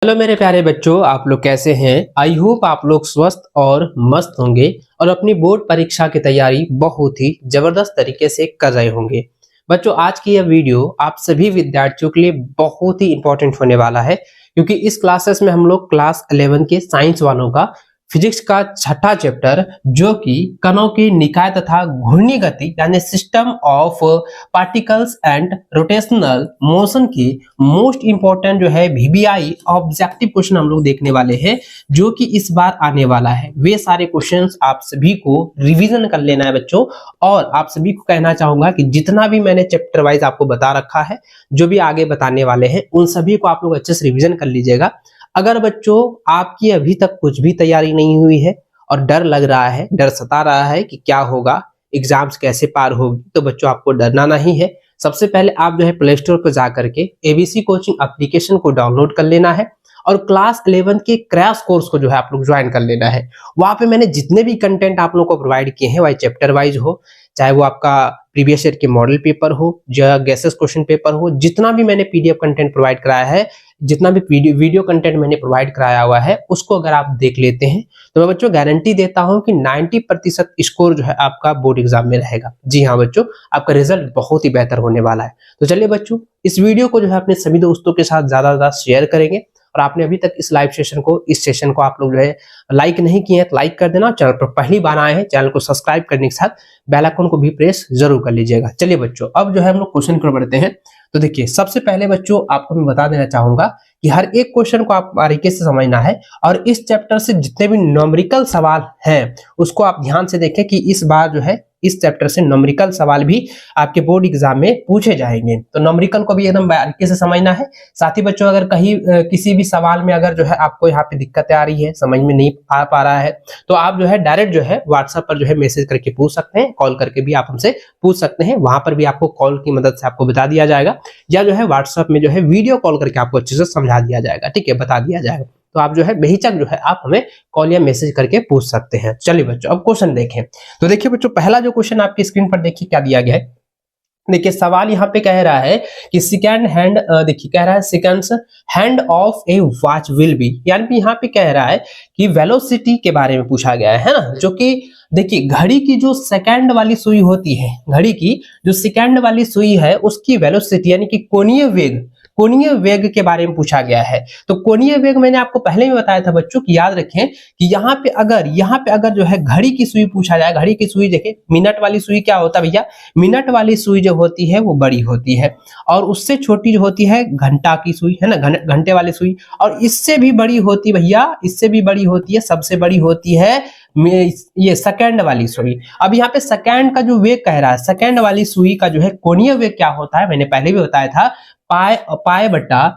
Hello मेरे प्यारे बच्चों, आप लोग कैसे हैं। आई होप आप लोग स्वस्थ और मस्त होंगे और अपनी बोर्ड परीक्षा की तैयारी बहुत ही जबरदस्त तरीके से कर रहे होंगे। बच्चों, आज की यह वीडियो आप सभी विद्यार्थियों के लिए बहुत ही इंपॉर्टेंट होने वाला है, क्योंकि इस क्लासेस में हम लोग क्लास 11 के साइंस वालों का फिजिक्स का छठा चैप्टर जो कि कणों की निकाय तथा घूर्णी गति यानी system of particles and rotational motion की मोस्ट इंपॉर्टेंट जो है वीबीआई ऑब्जेक्टिव क्वेश्चन हम लोग देखने वाले हैं, जो कि इस बार आने वाला है। वे सारे क्वेश्चंस आप सभी को रिवीजन कर लेना है बच्चों, और आप सभी को कहना चाहूंगा कि जितना भी मैंने चैप्टर वाइज आपको बता रखा है, जो भी आगे बताने वाले हैं, उन सभी को आप लोग अच्छे से रिवीजन कर लीजिएगा। अगर बच्चों आपकी अभी तक कुछ भी तैयारी नहीं हुई है और डर लग रहा है, डर सता रहा है कि क्या होगा, एग्जाम्स कैसे पार होगी, तो बच्चों आपको डरना नहीं है। सबसे पहले आप जो है प्ले स्टोर पर जाकर के एबीसी कोचिंग एप्लीकेशन को डाउनलोड कर लेना है और क्लास 11 के क्रैश कोर्स को जो है आप लोग ज्वाइन कर लेना है। वहां पे मैंने जितने भी कंटेंट आप लोग को प्रोवाइड किए हैं, वही चैप्टर वाइज हो, चाहे वो आपका प्रीवियस ईयर के मॉडल पेपर हो या गैसेस क्वेश्चन पेपर हो, जितना भी मैंने पीडीएफ कंटेंट प्रोवाइड कराया है, जितना भी वीडियो कंटेंट मैंने प्रोवाइड कराया हुआ है, उसको अगर आप देख लेते हैं तो मैं बच्चों गारंटी देता हूं कि 90% स्कोर जो है आपका बोर्ड एग्जाम में रहेगा। जी हाँ बच्चों, आपका रिजल्ट बहुत ही बेहतर होने वाला है। तो चलिए बच्चों, इस वीडियो को जो है अपने सभी दोस्तों के साथ ज्यादा से ज्यादा शेयर करेंगे, और आपने अभी तक इस लाइव सेशन को, इस सेशन को आप लोग जो है लाइक नहीं किए हैं तो लाइक कर देना। चैनल पर पहली बार आए हैं, चैनल को सब्सक्राइब करने के साथ बेल आइकन को भी प्रेस जरूर कर लीजिएगा। चलिए बच्चों, अब जो है हम लोग क्वेश्चन की ओर बढ़ते हैं। तो देखिए, सबसे पहले बच्चों आपको मैं बता देना चाहूंगा कि हर एक क्वेश्चन को आप बारीकी से समझना है, और इस चैप्टर से जितने भी न्यूमेरिकल सवाल हैं उसको आप ध्यान से देखें कि इस बार जो है इस चैप्टर से न्यूमेरिकल सवाल भी आपके बोर्ड एग्जाम में पूछे जाएंगे। तो न्यूमेरिकल को भी एकदम बारीकी से समझना है। साथ ही बच्चों, अगर कहीं किसी भी सवाल में अगर जो है आपको यहाँ पे दिक्कतें आ रही है, समझ में नहीं आ पा रहा है, तो आप जो है डायरेक्ट जो है व्हाट्सएप पर जो है मैसेज करके पूछ सकते हैं, कॉल करके भी आप हमसे पूछ सकते हैं। वहां पर भी आपको कॉल की मदद से आपको बता दिया जाएगा, या जो है व्हाट्सएप में जो है वीडियो कॉल करके आपको अच्छे से समझा दिया जाएगा, ठीक है, बता दिया जाएगा। तो आप जो है बेहिचक जो है आप हमें कॉल या मैसेज करके पूछ सकते हैं। चलिए बच्चों, अब क्वेश्चन देखें। तो देखिए बच्चों, पहला जो क्वेश्चन आपकी स्क्रीन पर देखिए क्या दिया गया है। देखिए सवाल यहाँ पे कह रहा है कि सेकंड हैंड, देखिए कह रहा है seconds hand of A watch will be, यानी कि यहाँ पे कह रहा है कि वेलोसिटी के बारे में पूछा गया है ना, जो कि देखिए घड़ी की जो सेकंड वाली सुई होती है, घड़ी की जो सेकंड वाली सुई है उसकी वेलोसिटी यानी कि कोणीय वेग के बारे में पूछा गया है। तो कोणीय वेग मैंने आपको पहले भी बताया था बच्चों कि याद रखें कि यहाँ पे अगर जो है घड़ी की सुई पूछा जाए, घड़ी की सुई देखिए, मिनट वाली सुई क्या होता है भैया, मिनट वाली सुई जो होती है वो बड़ी होती है, और उससे छोटी जो होती है घंटा की सुई है ना, घंटे वाली सुई, और इससे भी बड़ी होती भैया, इससे भी बड़ी होती है, सबसे बड़ी होती है ये सेकंड वाली सुई। अब यहाँ पे सेकंड का जो वेग कह रहा है, सेकंड वाली सुई का जो है कोणीय वेग क्या होता है, मैंने पहले भी बताया था, पाई बट्टा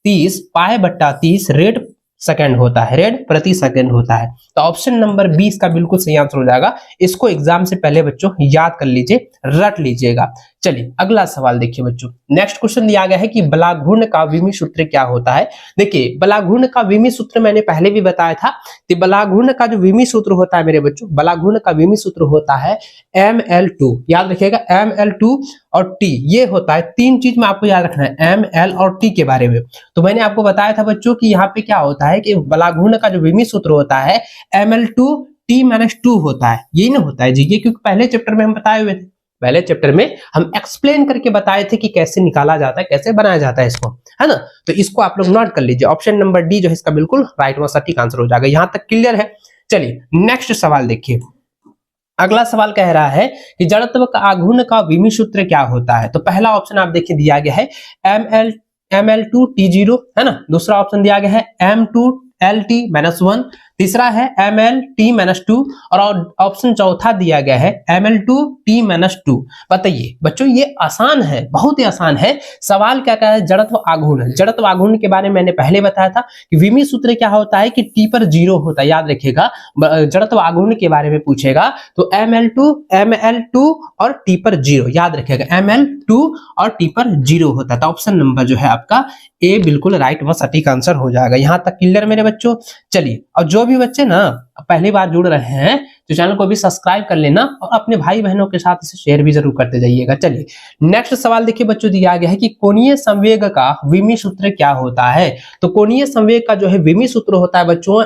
30 रेड सेकंड होता है, रेड प्रति सेकंड होता है। तो ऑप्शन नंबर 20 का बिल्कुल सही आंसर हो जाएगा। इसको एग्जाम से पहले बच्चों याद कर लीजिए, रट लीजिएगा। चलिए अगला सवाल देखिए बच्चों, नेक्स्ट क्वेश्चन दिया गया है कि बलाघूर्ण का विमी सूत्र क्या होता है। देखिए बलाघूर्ण का विमी सूत्र मैंने पहले भी बताया था कि बलाघूर्ण का जो विमी सूत्र होता है मेरे बच्चों, बलाघूर्ण का विमी सूत्र होता है ML2, याद रखिएगा ML2 और T, ये होता है, तीन चीज में आपको याद रखना है ML और T के बारे में। तो मैंने आपको बताया था बच्चों कि यहाँ पे क्या होता है कि बलाघूर्ण का जो विमी सूत्र होता है ML2 T-2 होता है, यही ना होता है जी, ये क्योंकि पहले चैप्टर में हम बताए हुए थे, पहले चैप्टर में हम एक्सप्लेन करके बताए थे कि कैसे निकाला जाता है, कैसे बनाया जाता है इसको, है ना। तो इसको आप लोग नोट कर लीजिए, ऑप्शन नंबर डी जो है इसका बिल्कुल राइट व सटीक आंसर हो जाएगा। यहां तक क्लियर है। चलिए नेक्स्ट सवाल देखिए, अगला सवाल कह रहा है कि जड़त्व का आघूर्ण का विमी सूत्र क्या होता है। तो पहला ऑप्शन आप देखिए दिया गया है ML2T0, है ना, दूसरा ऑप्शन दिया गया है M2LT-1, तीसरा है MLT-2, और ऑप्शन चौथा दिया गया है ML2T-2। बताइए बच्चों, ये आसान है, बहुत ही आसान है। सवाल क्या कह रहा है, जड़त्व आघूर्ण, जड़त्व आघूर्ण के बारे में मैंने पहले बताया था कि विमी सूत्र क्या होता है कि T पर 0 होता है, याद रखिएगा। जड़त्व आघूर्ण के बारे में पूछेगा तो ML2 और T पर 0, याद रखिएगा, ML2 और T पर 0 होता है। तो ऑप्शन नंबर जो है आपका ए बिल्कुल राइट व सटीक आंसर हो जाएगा। यहां तक क्लियर मेरे बच्चों। चलिए, और जो भी बच्चे ना पहली बार जुड़ रहे हैं तो चैनल को भी सब्सक्राइब कर लेना और अपने भाई बहनों के साथ इसे शेयर भी जरूर करते जाइएगा। चलिए नेक्स्ट सवाल देखिए बच्चों, दिया गया है कि कोणीय संवेग का विमी सूत्र क्या होता है। तो कोणीय संवेग का जो है विमी सूत्र होता है बच्चों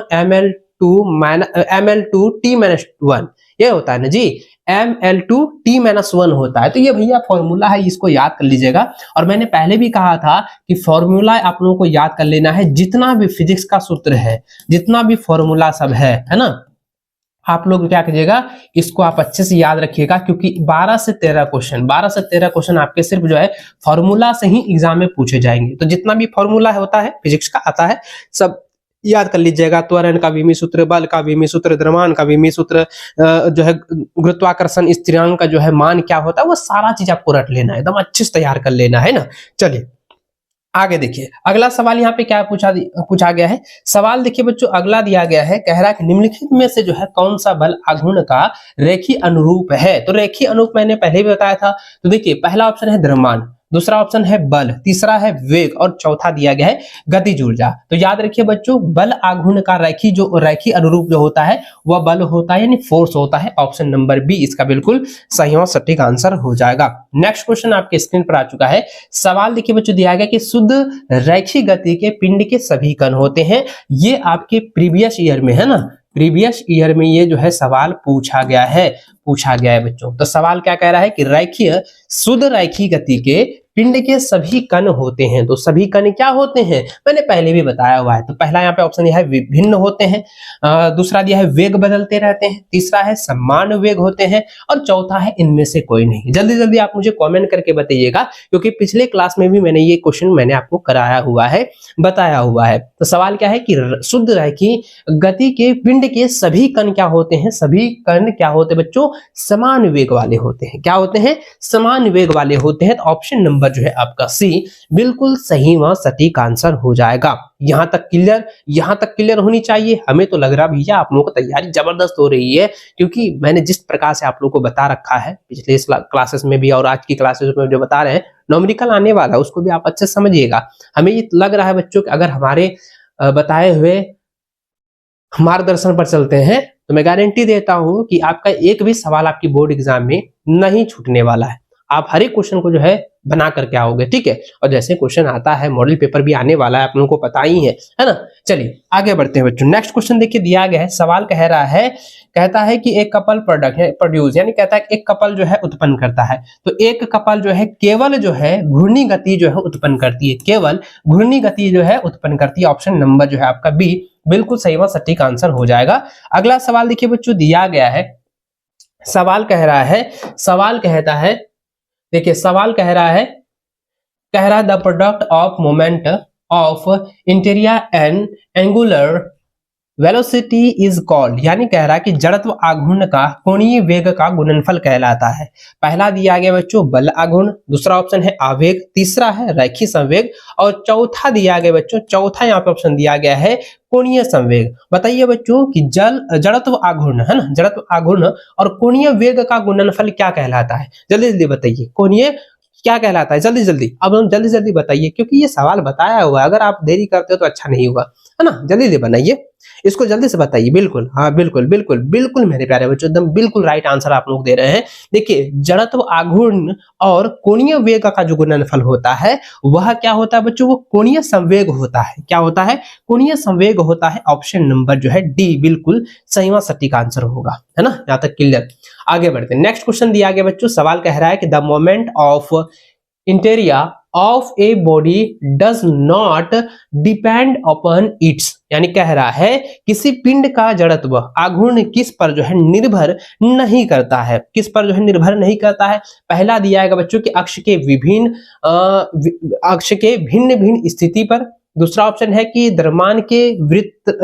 ml2t-1, ये होता है ना जी, ml2t-1 होता है। तो ये भैया फॉर्मूला है, इसको याद कर लीजिएगा। और मैंने पहले भी कहा था कि फॉर्मूला आप लोगों को याद कर लेना है, जितना भी फिजिक्स का सूत्र है, जितना भी फॉर्मूला सब है ना, आप लोग क्या कीजिएगा, इसको आप अच्छे से याद रखिएगा, क्योंकि 12 से 13 क्वेश्चन आपके सिर्फ जो है फॉर्मूला से ही एग्जाम में पूछे जाएंगे। तो जितना भी फॉर्मूला होता है फिजिक्स का आता है सब याद कर लीजिएगा। त्वरण का विमी सूत्र, बल का विमी सूत्र, द्रव्यमान का विमी सूत्र, जो है गुरुत्वाकर्षण स्थिरांक का जो है मान क्या होता है, वो सारा चीज आपको रट लेना है, एकदम अच्छे से तैयार कर लेना है ना। चलिए आगे देखिए, अगला सवाल यहाँ पे क्या पूछा गया है। सवाल देखिए बच्चों, अगला दिया गया है, कह रहा है कि निम्नलिखित में से जो है कौन सा बल आघूर्ण का रेखीय अनुरूप है। तो रेखीय अनुरूप मैंने पहले भी बताया था। तो देखिए पहला ऑप्शन है द्रव्यमान, दूसरा ऑप्शन है बल, तीसरा है वेग और चौथा दिया गया है गतिज ऊर्जा। तो याद रखिए बच्चों, बल आघूर्ण का रेखीय अनुरूप जो होता है वह बल होता है, यानी फोर्स होता है। ऑप्शन नंबर बी इसका बिल्कुल सही और सटीक आंसर हो जाएगा। नेक्स्ट क्वेश्चन आपके स्क्रीन पर आ चुका है। सवाल देखिए बच्चों, दिया गया कि शुद्ध रैखिक गति के पिंड के सभी कण होते हैं। ये आपके प्रीवियस ईयर में है ना, प्रीवियस ईयर में ये जो है सवाल पूछा गया है बच्चों। तो सवाल क्या कह रहा है कि शुद्ध रैखिक गति के पिंड के सभी कण होते हैं। तो सभी कण क्या होते हैं, मैंने पहले भी बताया हुआ है। तो पहला यहाँ पे ऑप्शन यह है विभिन्न होते हैं, दूसरा दिया है वेग बदलते रहते हैं, तीसरा है समान वेग होते हैं और चौथा है इनमें से कोई नहीं। जल्दी जल्दी आप मुझे कमेंट करके बताइएगा, क्योंकि पिछले क्लास में भी मैंने ये क्वेश्चन मैंने आपको कराया हुआ है, बताया हुआ है। तो सवाल क्या है कि शुद्ध रैखिक गति के पिंड के सभी कण क्या होते हैं, सभी कण क्या होते हैं बच्चों, समान वेग वाले होते हैं। क्या होते हैं, समान वेग वाले होते हैं। तो ऑप्शन नंबर जो है आपका सी बिल्कुल सही व सटीक आंसर हो जाएगा। यहां तक क्लियर होनी चाहिए। हमें तो लग रहा भैया आप लोगों की तैयारी जबरदस्त हो रही है, क्योंकि मैंने जिस प्रकार से आप लोगों को बता रखा है पिछले क्लासेस में भी और आज की क्लासेस में जो बता रहे हैं, न्यूमेरिकल आने वाला है उसको भी आप अच्छे से समझिएगा। हमें ये लग रहा है बच्चों कि अगर हमारे बताए हुए मार्गदर्शन पर चलते हैं तो मैं गारंटी देता हूं कि आपका एक भी सवाल आपकी बोर्ड एग्जाम में नहीं छूटने वाला है। आप हर एक क्वेश्चन को जो है बना करके आओगे, ठीक है। और जैसे क्वेश्चन आता है, मॉडल पेपर भी आने वाला है, आप लोगों को पता ही है ना। चलिए आगे बढ़ते हैं बच्चों। नेक्स्ट क्वेश्चन देखिए, दिया गया है, सवाल कह रहा है, कहता है कि एक कपल प्रोड्यूस, यानी कहता है एक कपल जो है उत्पन्न करता है। तो एक कपल जो है केवल जो है घूर्णी गति जो है उत्पन्न करती है, केवल घूर्णी गति जो है उत्पन्न करती है। ऑप्शन नंबर जो है आपका बी बिल्कुल सही व सटीक आंसर हो जाएगा। अगला सवाल देखिए बच्चों, दिया गया है, सवाल कह रहा है, सवाल कहता है, देखिए सवाल कह रहा है the product of moment of interior and angular velocity is called, यानी कह रहा है कि जड़त्व आघूर्ण का कोणीय वेग का गुणनफल कहलाता है। पहला दिया गया बच्चों बल आघूर्ण, दूसरा ऑप्शन है आवेग, तीसरा है रैखिक संवेग और चौथा दिया गया बच्चों, चौथा यहाँ पे ऑप्शन दिया गया है कोणीय संवेग। बताइए बच्चों कि जड़त्व आघूर्ण है ना, जड़त्व आघूर्ण और कोणीय वेग का गुणनफल क्या कहलाता है। जल्दी जल्दी बताइए, कोणीय क्या कहलाता है, जल्दी जल्दी अब जल्दी जल्दी बताइए, क्योंकि ये सवाल बताया हुआ है, अगर आप देरी करते हो तो अच्छा नहीं होगा, है ना। जल्दी जल्दी बनाइए, इसको जल्दी से बताइए। बिल्कुल, हाँ बिल्कुल बिल्कुल बिल्कुल मेरे प्यारे बच्चों, एकदम बिल्कुल राइट आंसर आप लोग दे रहे हैं। देखिए जड़त्व आघूर्ण और कोणीय वेग का जो गुणनफल होता है वह क्या होता है बच्चों, वो कोणीय संवेग होता है। क्या होता है, कोणीय संवेग होता है। ऑप्शन नंबर जो है डी बिल्कुल सही व सटीक आंसर होगा, है ना। यहाँ तक क्लियर। आगे बढ़ते हैं। नेक्स्ट क्वेश्चन दिया गया बच्चों, सवाल कह रहा है कि the moment of interior of a body does not depend upon its, यानी कह रहा है किसी पिंड का जड़त्व आघूर्ण किस पर जो है निर्भर नहीं करता है, किस पर जो है निर्भर नहीं करता है। पहला दिया गया बच्चों कि अक्ष के भिन्न भिन्न स्थिति पर, दूसरा ऑप्शन है कि द्रव्यमान के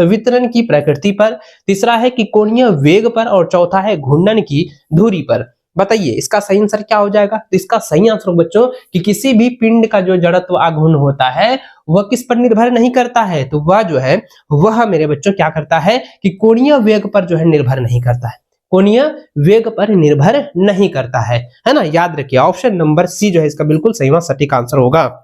वितरण की प्रकृति पर, तीसरा है कि कोणीय वेग पर और चौथा है घूर्णन की धुरी पर। बताइए इसका सही आंसर क्या हो जाएगा। तो इसका सही आंसर बच्चों कि किसी भी पिंड का जो जड़त्व आघूर्ण होता है वह किस पर निर्भर नहीं करता है, तो वह जो है वह मेरे बच्चों क्या करता है कि कोणीय वेग पर जो है निर्भर नहीं करता है, कोणीय वेग पर निर्भर नहीं करता है ना। याद रखिए ऑप्शन नंबर सी जो है इसका बिल्कुल सही व सटीक आंसर होगा।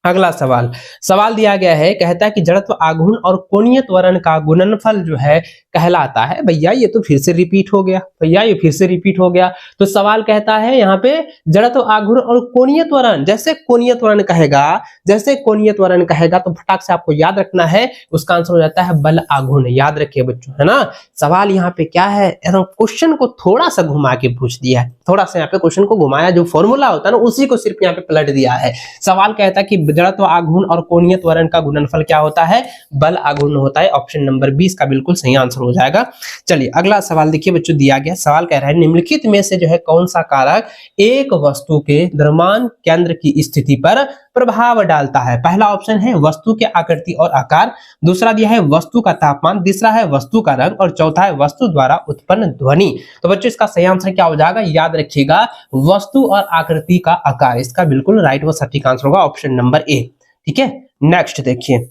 अगला सवाल सवाल दिया गया है, कहता है कि जड़त्व आघूर्ण और कोणीय त्वरण का गुणनफल जो है कहलाता है। भैया ये तो फिर से रिपीट हो गया, भैया ये फिर से रिपीट हो गया। तो सवाल कहता है यहाँ पे जड़त्व आघूर्ण और कोणीय त्वरण, जैसे कोणीय त्वरण कहेगा, जैसे कोणीय त्वरण कहेगा तो फटाक से आपको याद रखना है, उसका आंसर हो जाता है बल आघूर्ण। याद रखिए बच्चों, है ना। सवाल यहाँ पे क्या है, एकदम क्वेश्चन को थोड़ा सा घुमा के पूछ दिया है, थोड़ा सा यहाँ पे क्वेश्चन को घुमाया, जो फॉर्मूला होता है ना उसी को सिर्फ यहाँ पे पलट दिया है। सवाल कहता है कि जड़त्व आघूर्ण और कोणीय त्वरण का गुणनफल क्या होता है, बल आघूर्ण होता है। ऑप्शन नंबर 20 का बिल्कुल सही आंसर हो जाएगा। चलिए अगला सवाल देखिए बच्चों, दिया गया सवाल कह रहा है निम्नलिखित में से जो है कौन सा कारक एक वस्तु के द्रव्यमान केंद्र की स्थिति पर प्रभाव डालता है। पहला ऑप्शन है वस्तु के आकृति और आकार, दूसरा दिया है वस्तु का तापमान, तीसरा है वस्तु का रंग और चौथा है वस्तु द्वारा उत्पन्न ध्वनि। तो बच्चों इसका सही आंसर क्या हो जाएगा, याद रखिएगा वस्तु और आकृति का आकार, इसका बिल्कुल राइट व सटीक आंसर होगा ऑप्शन नंबर ए। ठीक है, नेक्स्ट देखिए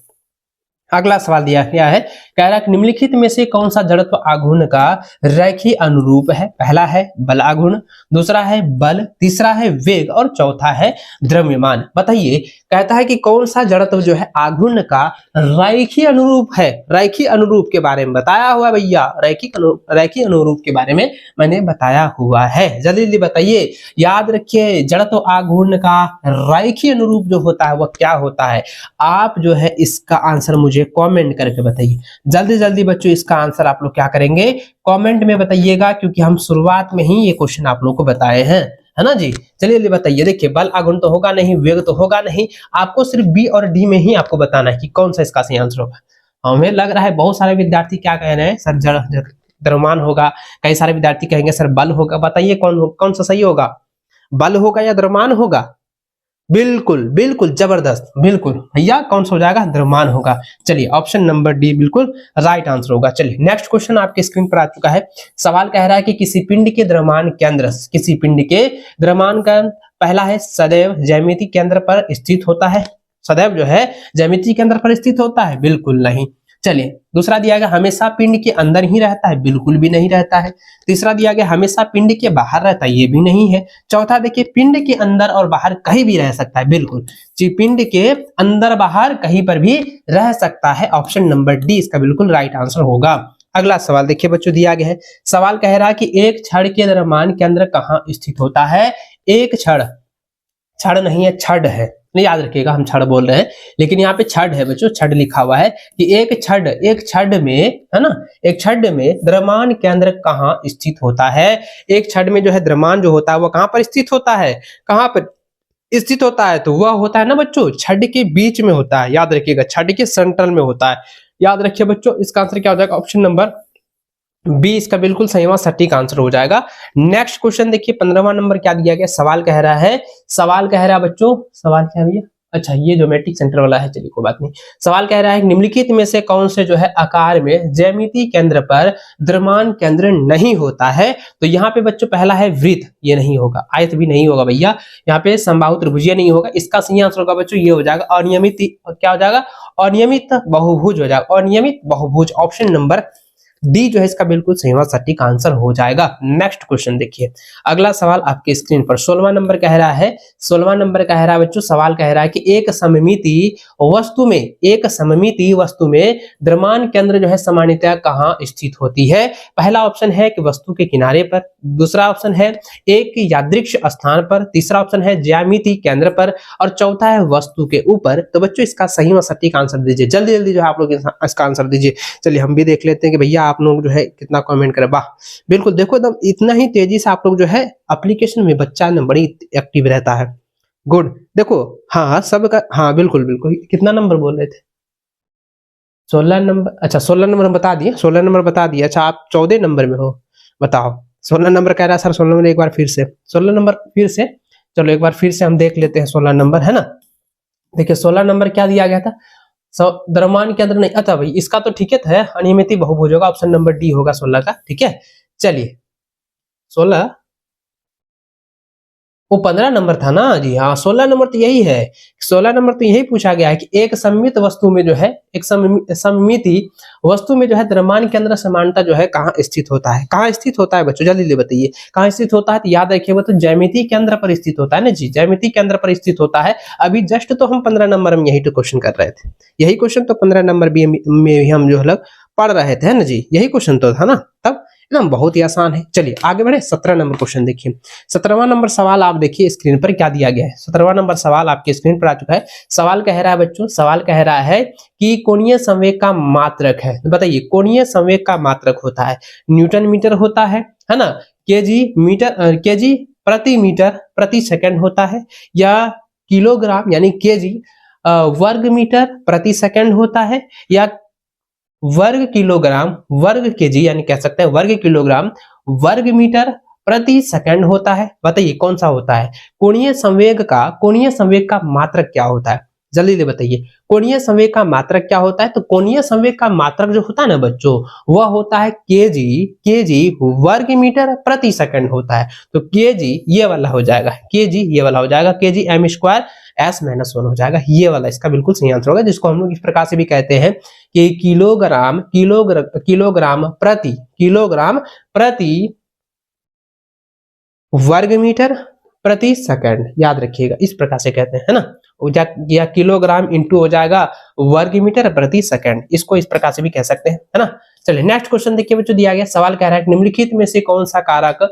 अगला सवाल दिया गया है, कह रहा है कि निम्नलिखित में से कौन सा जड़त्व आघूर्ण का रेखीय अनुरूप है। पहला है बल आघूर्ण, दूसरा है बल, तीसरा है वेग और चौथा है द्रव्यमान। बताइए, कहता है कि कौन सा जड़त्व जो है आघूर्ण का रेखीय अनुरूप है। रेखीय अनुरूप के बारे में बताया हुआ भैया, रेखीय अनुरूप के बारे में मैंने बताया हुआ है। जल्दी जल्दी बताइए, याद रखिए जड़त्व आघूर्ण का रेखीय अनुरूप जो होता है वह क्या होता है। आप जो है इसका आंसर मुझे कमेंट करके बताइए। जल्दी जल्दी बच्चों इसका आंसर आप लोग क्या करेंगे, कमेंट में बताइएगा, क्योंकि हम शुरुआत में ही ये क्वेश्चन आप लोग को बताए हैं, है ना जी। चलिए जल्दी बताइए। देखिए बल आघूर्ण तो होगा नहीं, वेग तो होगा नहीं, आपको सिर्फ बी और डी में ही आपको बताना है कि कौन सा इसका सही आंसर होगा। हमें लग रहा है बहुत सारे विद्यार्थी क्या कह रहे हैं, सर द्रव्यमान होगा, कई सारे विद्यार्थी कहेंगे सर बल होगा। बताइए कौन कौन सा सही होगा, बल होगा या द्रव्यमान होगा। बिल्कुल बिल्कुल जबरदस्त, बिल्कुल भैया कौन सा हो जाएगा, द्रव्यमान होगा। चलिए ऑप्शन नंबर डी बिल्कुल राइट आंसर होगा। चलिए नेक्स्ट क्वेश्चन आपके स्क्रीन पर आ चुका है। सवाल कह रहा है कि किसी पिंड के द्रव्यमान केंद्र, किसी पिंड के द्रव्यमान का पहला है सदैव ज्यामिति केंद्र पर स्थित होता है। सदैव जो है ज्यामिति केंद्र पर स्थित होता है, बिल्कुल नहीं। चलिए दूसरा दिया गया हमेशा पिंड के अंदर ही रहता है, बिल्कुल भी नहीं रहता है। तीसरा दिया गया हमेशा पिंड के बाहर रहता है, ये भी नहीं है। चौथा देखिए पिंड के अंदर और बाहर कहीं भी रह सकता है, बिल्कुल जी, पिंड के अंदर बाहर कहीं पर भी रह सकता है। ऑप्शन नंबर डी इसका बिल्कुल राइट आंसर होगा। अगला सवाल देखिए बच्चों, दिया गया है सवाल कह रहा है कि एक छड़ के द्रव्यमान केंद्र कहाँ स्थित होता है। एक छड़, छड़ नहीं है छड़ है, नहीं याद रखिएगा हम छड़ बोल रहे हैं, लेकिन यहाँ पे छड़ है बच्चों, छड़ लिखा हुआ है कि एक छड़ में, है ना, एक छड़ में द्रव्यमान केंद्र कहाँ स्थित होता है। एक छड़ में जो है द्रव्यमान जो होता है वो कहाँ पर स्थित होता है, कहाँ पर स्थित होता है, तो वह होता है ना बच्चों छड़ के बीच में होता है। याद रखिएगा छड़ के सेंट्रल में होता है। याद रखिए बच्चों इसका आंसर क्या हो जाएगा, ऑप्शन नंबर बी इसका बिल्कुल सही व सटीक आंसर हो जाएगा। नेक्स्ट क्वेश्चन देखिए 15वां नंबर क्या दिया गया, सवाल कह रहा है, सवाल कह रहा है बच्चों, सवाल क्या है, अच्छा ये ज्योमेट्रिक सेंटर वाला है, चलिए कोई बात नहीं। सवाल कह रहा है निम्नलिखित में से कौन से जो है आकार में ज्यामिति केंद्र पर द्रव्यमान केंद्र नहीं होता है। तो यहाँ पे बच्चों पहला है वृत्त, ये नहीं होगा। आयत भी नहीं होगा भैया, यहाँ पे समबाहु त्रिभुज नहीं होगा। इसका सही आंसर होगा बच्चों, ये हो जाएगा अनियमित, क्या हो जाएगा, अनियमित बहुभुज हो जाएगा, अनियमित बहुभुज। ऑप्शन नंबर डी जो है इसका बिल्कुल सही व सटीक आंसर हो जाएगा। नेक्स्ट क्वेश्चन देखिए, अगला सवाल आपके स्क्रीन पर 16वां नंबर कह रहा है, 16वां नंबर कह रहा है बच्चों, सवाल कह रहा है कि एक सममिति वस्तु में, एक सममिति वस्तु में द्रव्यमान केंद्र जो है सामान्यतः कहाँ स्थित होती है। पहला ऑप्शन है कि वस्तु के किनारे पर, दूसरा ऑप्शन है एक यादृक्ष स्थान पर, तीसरा ऑप्शन है ज्यामिति केंद्र पर और चौथा है वस्तु के ऊपर। तो बच्चों इसका सही व सटीक आंसर दीजिए, जल्दी जल्दी जो है आप लोग इसका आंसर दीजिए। चलिए हम भी देख लेते हैं कि भैया आप लोग जो है कितना कमेंट करें। वाह बिल्कुल, देखो एकदम इतना ही तेजी से आप लोग जो है एप्लीकेशन में बच्चा ना बड़ी एक्टिव रहता है। गुड, देखो हाँ सबका, हाँ बिल्कुल बिल्कुल। कितना नंबर बोल रहे थे, 16 नंबर, अच्छा 16 नंबर बता दिए, 16 नंबर बता दिए। अच्छा आप 14 नंबर में हो, बताओ 16 नंबर कह रहा है सर, 16 नंबर एक बार फिर से, 16 नंबर फिर से, चलो एक बार फिर से हम देख लेते हैं 16 नंबर, है ना। देखिए 16 नंबर क्या दिया गया था, द्रव्यमान केंद्र नहीं, अच्छा भाई इसका तो ठीक है, अनियमित बहुभुज होगा, ऑप्शन नंबर डी होगा 16 का। ठीक है चलिए 16 वो 15 नंबर था ना जी, हाँ 16 नंबर तो यही है। 16 नंबर तो यही पूछा गया है कि एक सममित वस्तु में जो है, एक सममिति वस्तु में जो है द्रव्यमान के अंदर समानता जो है कहाँ स्थित होता है। कहाँ स्थित होता है बच्चों, जल्दी बताइए कहाँ स्थित होता है। तो याद रखिए बच्चों, ज्यामिति के अंदर पर स्थित होता है ना जी, ज्यामिति के अंदर पर स्थित होता है। अभी जस्ट तो हम 15 नंबर में यही तो क्वेश्चन कर रहे थे, यही क्वेश्चन तो 15 नंबर भी में भी हम जो है पढ़ रहे थे ना जी, यही क्वेश्चन तो था ना तब, एकदम बहुत ही आसान है। चलिए आगे बढ़े, 17 नंबर क्वेश्चन देखिए। 17वां नंबर सवाल आप देखिए स्क्रीन पर क्या दिया गया है। 17वां नंबर सवाल आपके स्क्रीन पर आ चुका है। सवाल कह रहा है बच्चों, सवाल कह रहा है कि कोणीय संवेग का मात्रक है। बताइए कोणीय संवेग का मात्रक होता है न्यूटन मीटर होता है ना, केजी मीटर, केजी प्रति मीटर प्रति सेकंड होता है, या किलोग्राम यानी केजी वर्ग मीटर प्रति सेकंड होता है, या वर्ग किलोग्राम वर्ग केजी यानी कह सकते हैं वर्ग किलोग्राम वर्ग मीटर प्रति सेकंड होता है। बताइए कौन सा होता है। कोणीय संवेग का मात्रक क्या होता है, जल्दी से बताइए। कोणीय संवेग का मात्रक क्या होता है। तो कोणीय संवेग का मात्रक जो होता है ना बच्चों, वह होता है केजी वर्ग मीटर प्रति सेकंड होता है। तो केजी ये वाला हो जाएगा, केजी ये वाला हो जाएगा, केजी एम स्क्वायर S-1 हो जाएगा, ये वाला इसका बिल्कुल सही आंसर होगा, जिसको हम लोग इस प्रकार से भी कहते हैं कि किलोग्राम प्रति वर्ग मीटर प्रति सेकंड, याद रखिएगा इस प्रकार से कहते हैं, है ना, या किलोग्राम इंटू हो जाएगा वर्ग मीटर प्रति सेकंड, इसको इस प्रकार से भी कह सकते हैं, है ना। चलिए नेक्स्ट क्वेश्चन देखिए बच्चों, दिया गया सवाल कह रहा है निम्नलिखित में से कौन सा कारक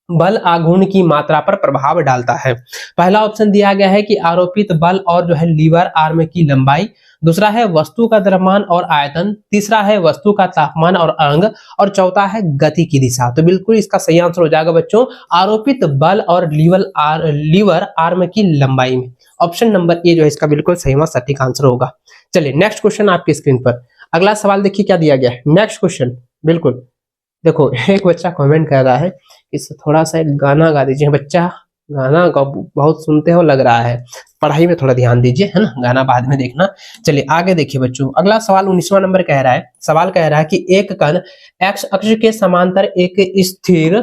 बल आघूर्ण की मात्रा पर प्रभाव डालता है। पहला ऑप्शन दिया गया है कि आरोपित बल और जो है लीवर आर्म की लंबाई, दूसरा है वस्तु का द्रव्यमान और आयतन, तीसरा है वस्तु का तापमान और अंग, और चौथा है गति की दिशा। तो बिल्कुल इसका सही आंसर हो जाएगा बच्चों आरोपित बल और लीवर आर्म की लंबाई में। ऑप्शन नंबर ए जो है इसका बिल्कुल सही व सटीक आंसर होगा। चलिए नेक्स्ट क्वेश्चन आपकी स्क्रीन पर, अगला सवाल देखिए क्या दिया गया है। नेक्स्ट क्वेश्चन, बिल्कुल देखो एक बच्चा कमेंट कर रहा है इससे थोड़ा सा एक गाना गा दीजिए। बच्चा गाना बहुत सुनते हो लग रहा है, पढ़ाई में थोड़ा ध्यान दीजिए, है ना, गाना बाद में देखना। चलिए आगे देखिए बच्चों, अगला सवाल 19वां नंबर कह रहा है। सवाल कह रहा है कि एक कण एक्स अक्ष के समांतर एक स्थिर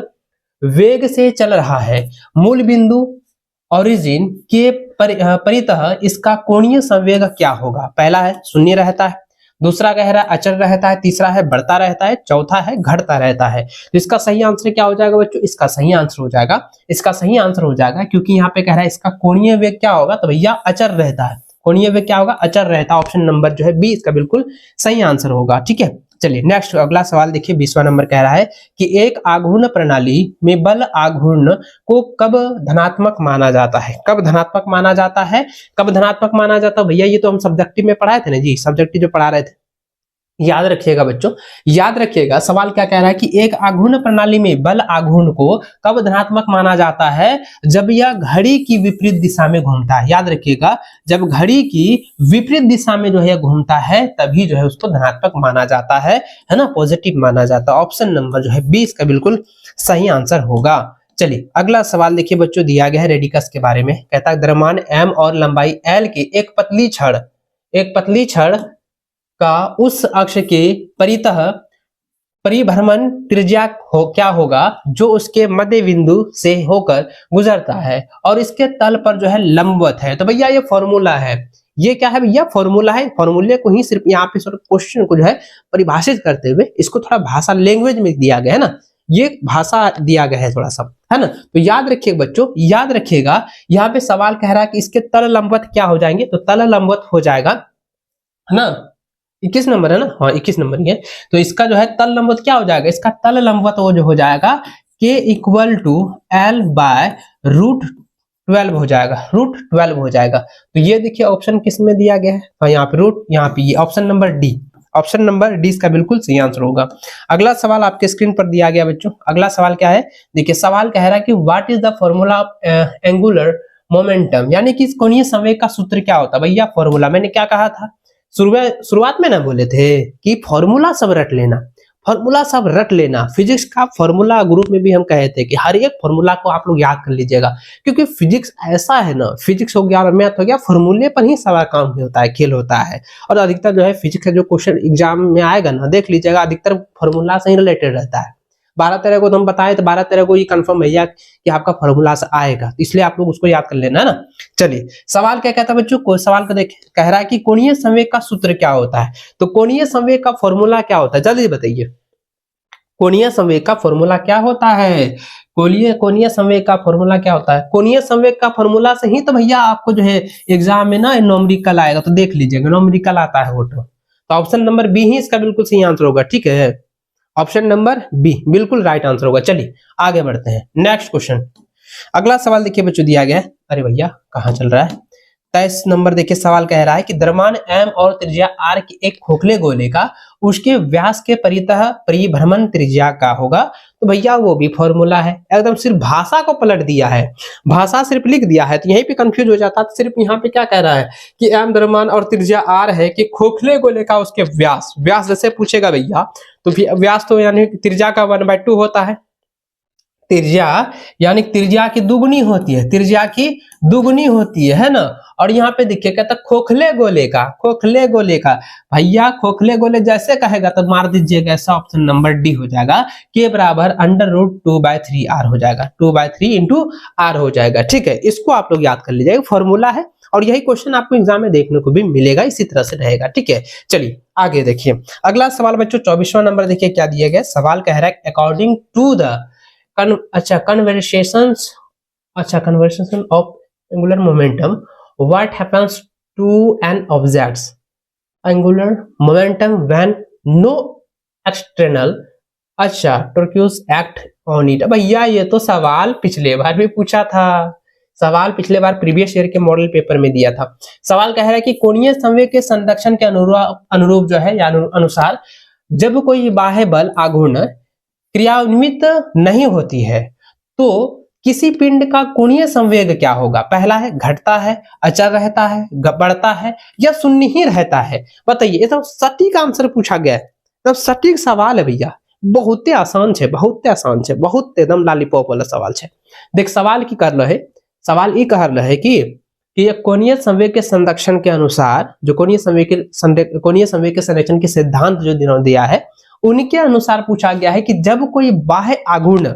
वेग से चल रहा है, मूल बिंदु ओरिजिन के परितः इसका कोणीय संवेग क्या होगा। पहला है शून्य रहता है, दूसरा कह रहा है अचर रहता है, तीसरा है बढ़ता रहता है, चौथा है घटता रहता है। तो इसका सही आंसर क्या हो जाएगा बच्चों, इसका सही आंसर हो जाएगा क्योंकि यहाँ पे कह रहा है इसका कोणीय वेग क्या होगा, तो भैया अचर रहता है। कोणीय वेग क्या होगा, अचर रहता है। ऑप्शन नंबर जो है बी इसका बिल्कुल सही आंसर होगा। ठीक है, चलिए नेक्स्ट अगला सवाल देखिए, 20वां नंबर कह रहा है कि एक आघूर्ण प्रणाली में बल आघूर्ण को कब धनात्मक माना जाता है। कब धनात्मक माना जाता है, कब धनात्मक माना जाता है भैया, ये तो हम सब्जेक्टिव में पढ़ाए थे ना जी, सब्जेक्टिव जो पढ़ा रहे थे, याद रखिएगा बच्चों, याद रखिएगा। सवाल क्या कह रहा है कि एक आघूर्ण प्रणाली में बल आघूर्ण को कब धनात्मक माना जाता है, जब यह घड़ी की विपरीत दिशा में घूमता है। याद रखिएगा, जब घड़ी की विपरीत दिशा में जो है घूमता है तभी जो है उसको धनात्मक माना जाता है ना, पॉजिटिव माना जाता है। ऑप्शन नंबर जो है 20 का बिल्कुल सही आंसर होगा। चलिए अगला सवाल देखिए बच्चों, दिया गया है रेडिकस के बारे में। कहता है द्रव्यमान m और लंबाई l की एक पतली छड़ का उस अक्ष के परितः परिभ्रमण त्रिज्या क्या होगा जो उसके मध्य बिंदु से होकर गुजरता है और इसके तल पर जो है लंबवत है। तो भैया ये फॉर्मूला है, ये क्या है भैया, फॉर्मूला है। फॉर्मूले को ही सिर्फ यहाँ पे क्वेश्चन को जो है परिभाषित करते हुए इसको थोड़ा भाषा लैंग्वेज में दिया गया है ना, ये भाषा दिया गया है थोड़ा सा, है ना। तो याद रखिएगा बच्चों, याद रखिएगा, यहाँ पे सवाल कह रहा है कि इसके तल लंबवत क्या हो जाएंगे, तो तल लंबवत हो जाएगा, है ना, 21 नंबर है ना, हाँ 21 नंबर ही है। तो इसका जो है तल लंबवत क्या हो जाएगा, इसका तल लंबवत वो जो हो जाएगा k equal to l by √12 हो जाएगा, √12 हो जाएगा। तो ये देखिए ऑप्शन किस में दिया गया है, हाँ यहाँ पे रूट, यहाँ पे ये option number D, option number D इसका बिल्कुल सही आंसर होगा। अगला सवाल आपके स्क्रीन पर दिया गया बच्चों, अगला सवाल क्या है देखिए, सवाल कह रहा है कि what is the formula of angular momentum, यानी कि कोणीय संवेग का सूत्र क्या होता है। भैया फॉर्मूला मैंने क्या कहा था, शुरुआत में ना बोले थे कि फॉर्मूला सब रट लेना, फॉर्मूला सब रट लेना। फिजिक्स का फॉर्मूला ग्रुप में भी हम कहे थे कि हर एक फॉर्मूला को आप लोग याद कर लीजिएगा, क्योंकि फिजिक्स ऐसा है ना, फिजिक्स हो गया और मैथ हो गया, फॉर्मूले पर ही सारा काम होता है, खेल होता है। और अधिकतर जो है फिजिक्स का जो क्वेश्चन एग्जाम में आएगा ना, देख लीजिएगा अधिकतर फॉर्मूला से ही रिलेटेड रहता है। 12-13 को तो हम बताएं तो 12-13 को ये कंफर्म भैया कि आपका फॉर्मूला से आएगा, तो इसलिए आप लोग उसको याद कर लेना है ना। चलिए सवाल क्या कहता है बच्चों को, सवाल को देख कह रहा है कि कोणीय संवेग का सूत्र क्या होता है। तो कोणीय संवेग का फॉर्मूला क्या होता है, जल्दी बताइए। कोणीय संवेग का फॉर्मूला क्या होता है, कोणीय संवेग का फॉर्मूला क्या होता है। कोणीय संवेग का फॉर्मूला से ही तो भैया आपको जो है एग्जाम में ना न्यूमेरिकल आएगा, तो देख लीजिएगा न्यूमेरिकल आता है वो तो ऑप्शन नंबर बी ही इसका बिल्कुल सही आंसर होगा। ठीक है, ऑप्शन नंबर बी बिल्कुल राइट आंसर होगा। चलिए आगे बढ़ते हैं, नेक्स्ट क्वेश्चन। अगला सवाल देखिए बच्चों दिया गया है, अरे भैया कहाँ चल रहा है। 23 नंबर देखिए सवाल कह रहा है कि द्रव्यमान m और त्रिज्या r की एक खोखले गोले का उसके व्यास के परितः परिभ्रमण त्रिज्या का होगा। तो भैया वो भी फॉर्मूला है, एकदम सिर्फ भाषा को पलट दिया है, भाषा सिर्फ लिख दिया है, तो यहीं पे कंफ्यूज हो जाता। तो सिर्फ यहाँ पे क्या कह रहा है कि m द्रव्यमान और त्रिज्या r है कि खोखले गोले का उसके व्यास, व्यास जैसे पूछेगा भैया तो व्यास तो यानी त्रिज्या का 1/2 होता है, त्रिज्या यानी त्रिज्या की दुगुनी होती है, त्रिज्या की दुगुनी होती है ना। और यहाँ पे देखिए कहता खोखले गोले का, खोखले गोले का भैया खोखले गोले जैसे कहेगा तो मार दीजिएगा, ऐसा ऑप्शन नंबर डी हो जाएगा, के बराबर √2/3r हो जाएगा, 2/3 इंटू r हो जाएगा। ठीक है, इसको आप लोग याद कर लीजिएगा, फॉर्मूला है और यही क्वेश्चन आपको एग्जाम में देखने को भी मिलेगा, इसी तरह से रहेगा। ठीक है, चलिए आगे देखिए अगला सवाल बच्चों 24वां नंबर देखिए क्या दिया गया। सवाल कह रहा है according to the conversation of angular momentum what happens to an object's angular momentum when no external torques act on it। भैया ये तो सवाल पिछले बार भी पूछा था, सवाल पिछले बार प्रीवियस ईयर के मॉडल पेपर में दिया था। सवाल कह रहा है कि कोणीय संवेग के संरक्षण के अनुरूप जो है या अनुसार जब कोई बाह्य बल आघूर्ण क्रियान्वित नहीं होती है तो किसी पिंड का कोणीय संवेग क्या होगा। पहला है घटता है, अचर रहता है, बढ़ता है या शून्य ही रहता है। बताइए, ये तो सटीक आंसर पूछा गया है, तो सटीक सवाल है भैया, बहुत आसान है, बहुत आसान है, बहुत एकदम लॉलीपॉप वाला सवाल है। देख सवाल की कर रहे, सवाल ये कह रहा है कि कोणीय संवेग के संरक्षण के अनुसार जो कोणीय संवेग के संरक्षण के सिद्धांत जो दिया है उनके अनुसार पूछा गया है कि जब कोई बाह्य आघूर्ण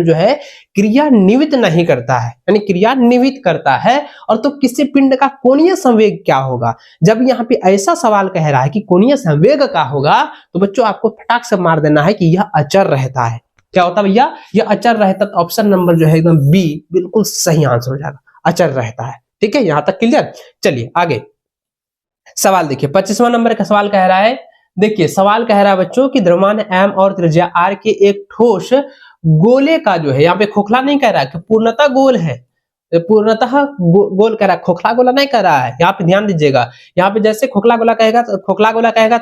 जो है क्रियान्वित नहीं करता है, यानी क्रियान्वित करता है और तो किसी पिंड का कोणीय संवेग क्या होगा। जब यहाँ पे ऐसा सवाल कह रहा है कि कोणीय संवेग क्या होगा तो बच्चों आपको फटाक से मार देना है कि यह अचर रहता है। क्या होता है भैया, यह अचर रहता, तो ऑप्शन नंबर जो है एकदम बी बिल्कुल सही आंसर हो जाएगा, अचर रहता है। ठीक है, यहां तक क्लियर। चलिए आगे सवाल देखिए 25वां नंबर का सवाल कह रहा है, देखिए सवाल कह रहा है बच्चों कि द्रव्यमान m और त्रिज्या r के एक ठोस गोले का जो है, यहाँ पे खोखला नहीं कह रहा है कि पूर्णतः गोल है, पूर्णतः गोल कह रहा है, खोखला गोला नहीं कह रहा है। यहाँ पे ध्यान दीजिएगा, यहाँ पे जैसे खोखला गोला कहेगा तो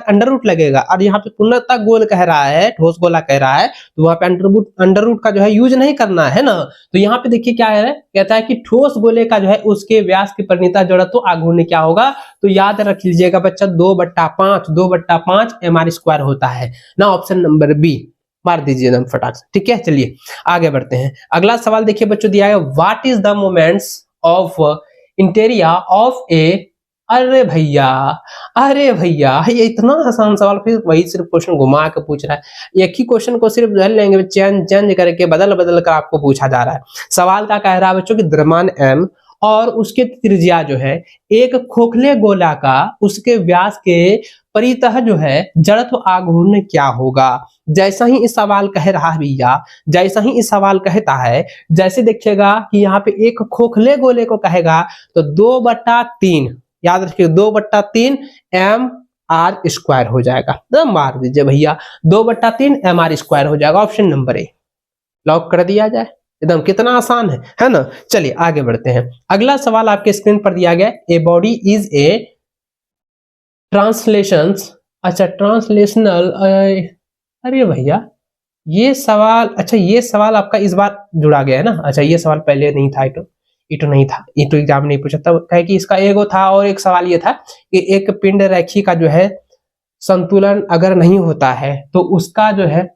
अंडर रूट लगेगा, और यहाँ पे पूर्णतः गोल कह रहा है, ठोस गोला कह रहा है, तो वहां पे अंडर रूट का जो है यूज नहीं करना है ना। तो यहाँ पे देखिए क्या है, कहता है कि ठोस गोले का जो है उसके व्यास की परिणीता जड़त्व आघूर्ण क्या होगा। तो याद रख लीजिएगा बच्चा 2/5 mr² होता है ना, ऑप्शन नंबर बी मार दीजिए एकदम फटाक से। ठीक है, चलिए आगे बढ़ते हैं। अगला सवाल देखिए बच्चों दिया है, what is the moments of interior of A. अरे भैया ये इतना आसान सवाल, फिर वही सिर्फ क्वेश्चन घुमा के पूछ रहा है। एक ही क्वेश्चन को सिर्फ जो लेंगे चेंज करके बदल कर आपको पूछा जा रहा है। सवाल का कह रहा है बच्चों की द्रव्यमान m और उसके त्रिज्या जो है एक खोखले गोला का उसके व्यास के परितः जो है जड़त्व आघूर्ण क्या होगा। जैसा ही इस सवाल कह रहा है भैया, जैसा ही इस सवाल कहता है, जैसे देखिएगा कि यहाँ पे एक खोखले गोले को कहेगा तो 2/3, याद रखिए 2/3 mr² हो जाएगा। तो मार दीजिए भैया 2/3 mr² हो जाएगा, ऑप्शन नंबर ए लॉक कर दिया जाए। एकदम कितना आसान है ना। चलिए आगे बढ़ते हैं। अगला सवाल आपके स्क्रीन पर दिया गया, a body is a translational. अरे भैया ये सवाल आपका इस बार जुड़ा गया है ना। अच्छा ये सवाल पहले नहीं था, इटो नहीं था, इटो एग्जाम नहीं पूछा था, कहे कि इसका एगो था और एक सवाल ये था कि एक पिंड रेखी का जो है संतुलन अगर नहीं होता है तो उसका जो है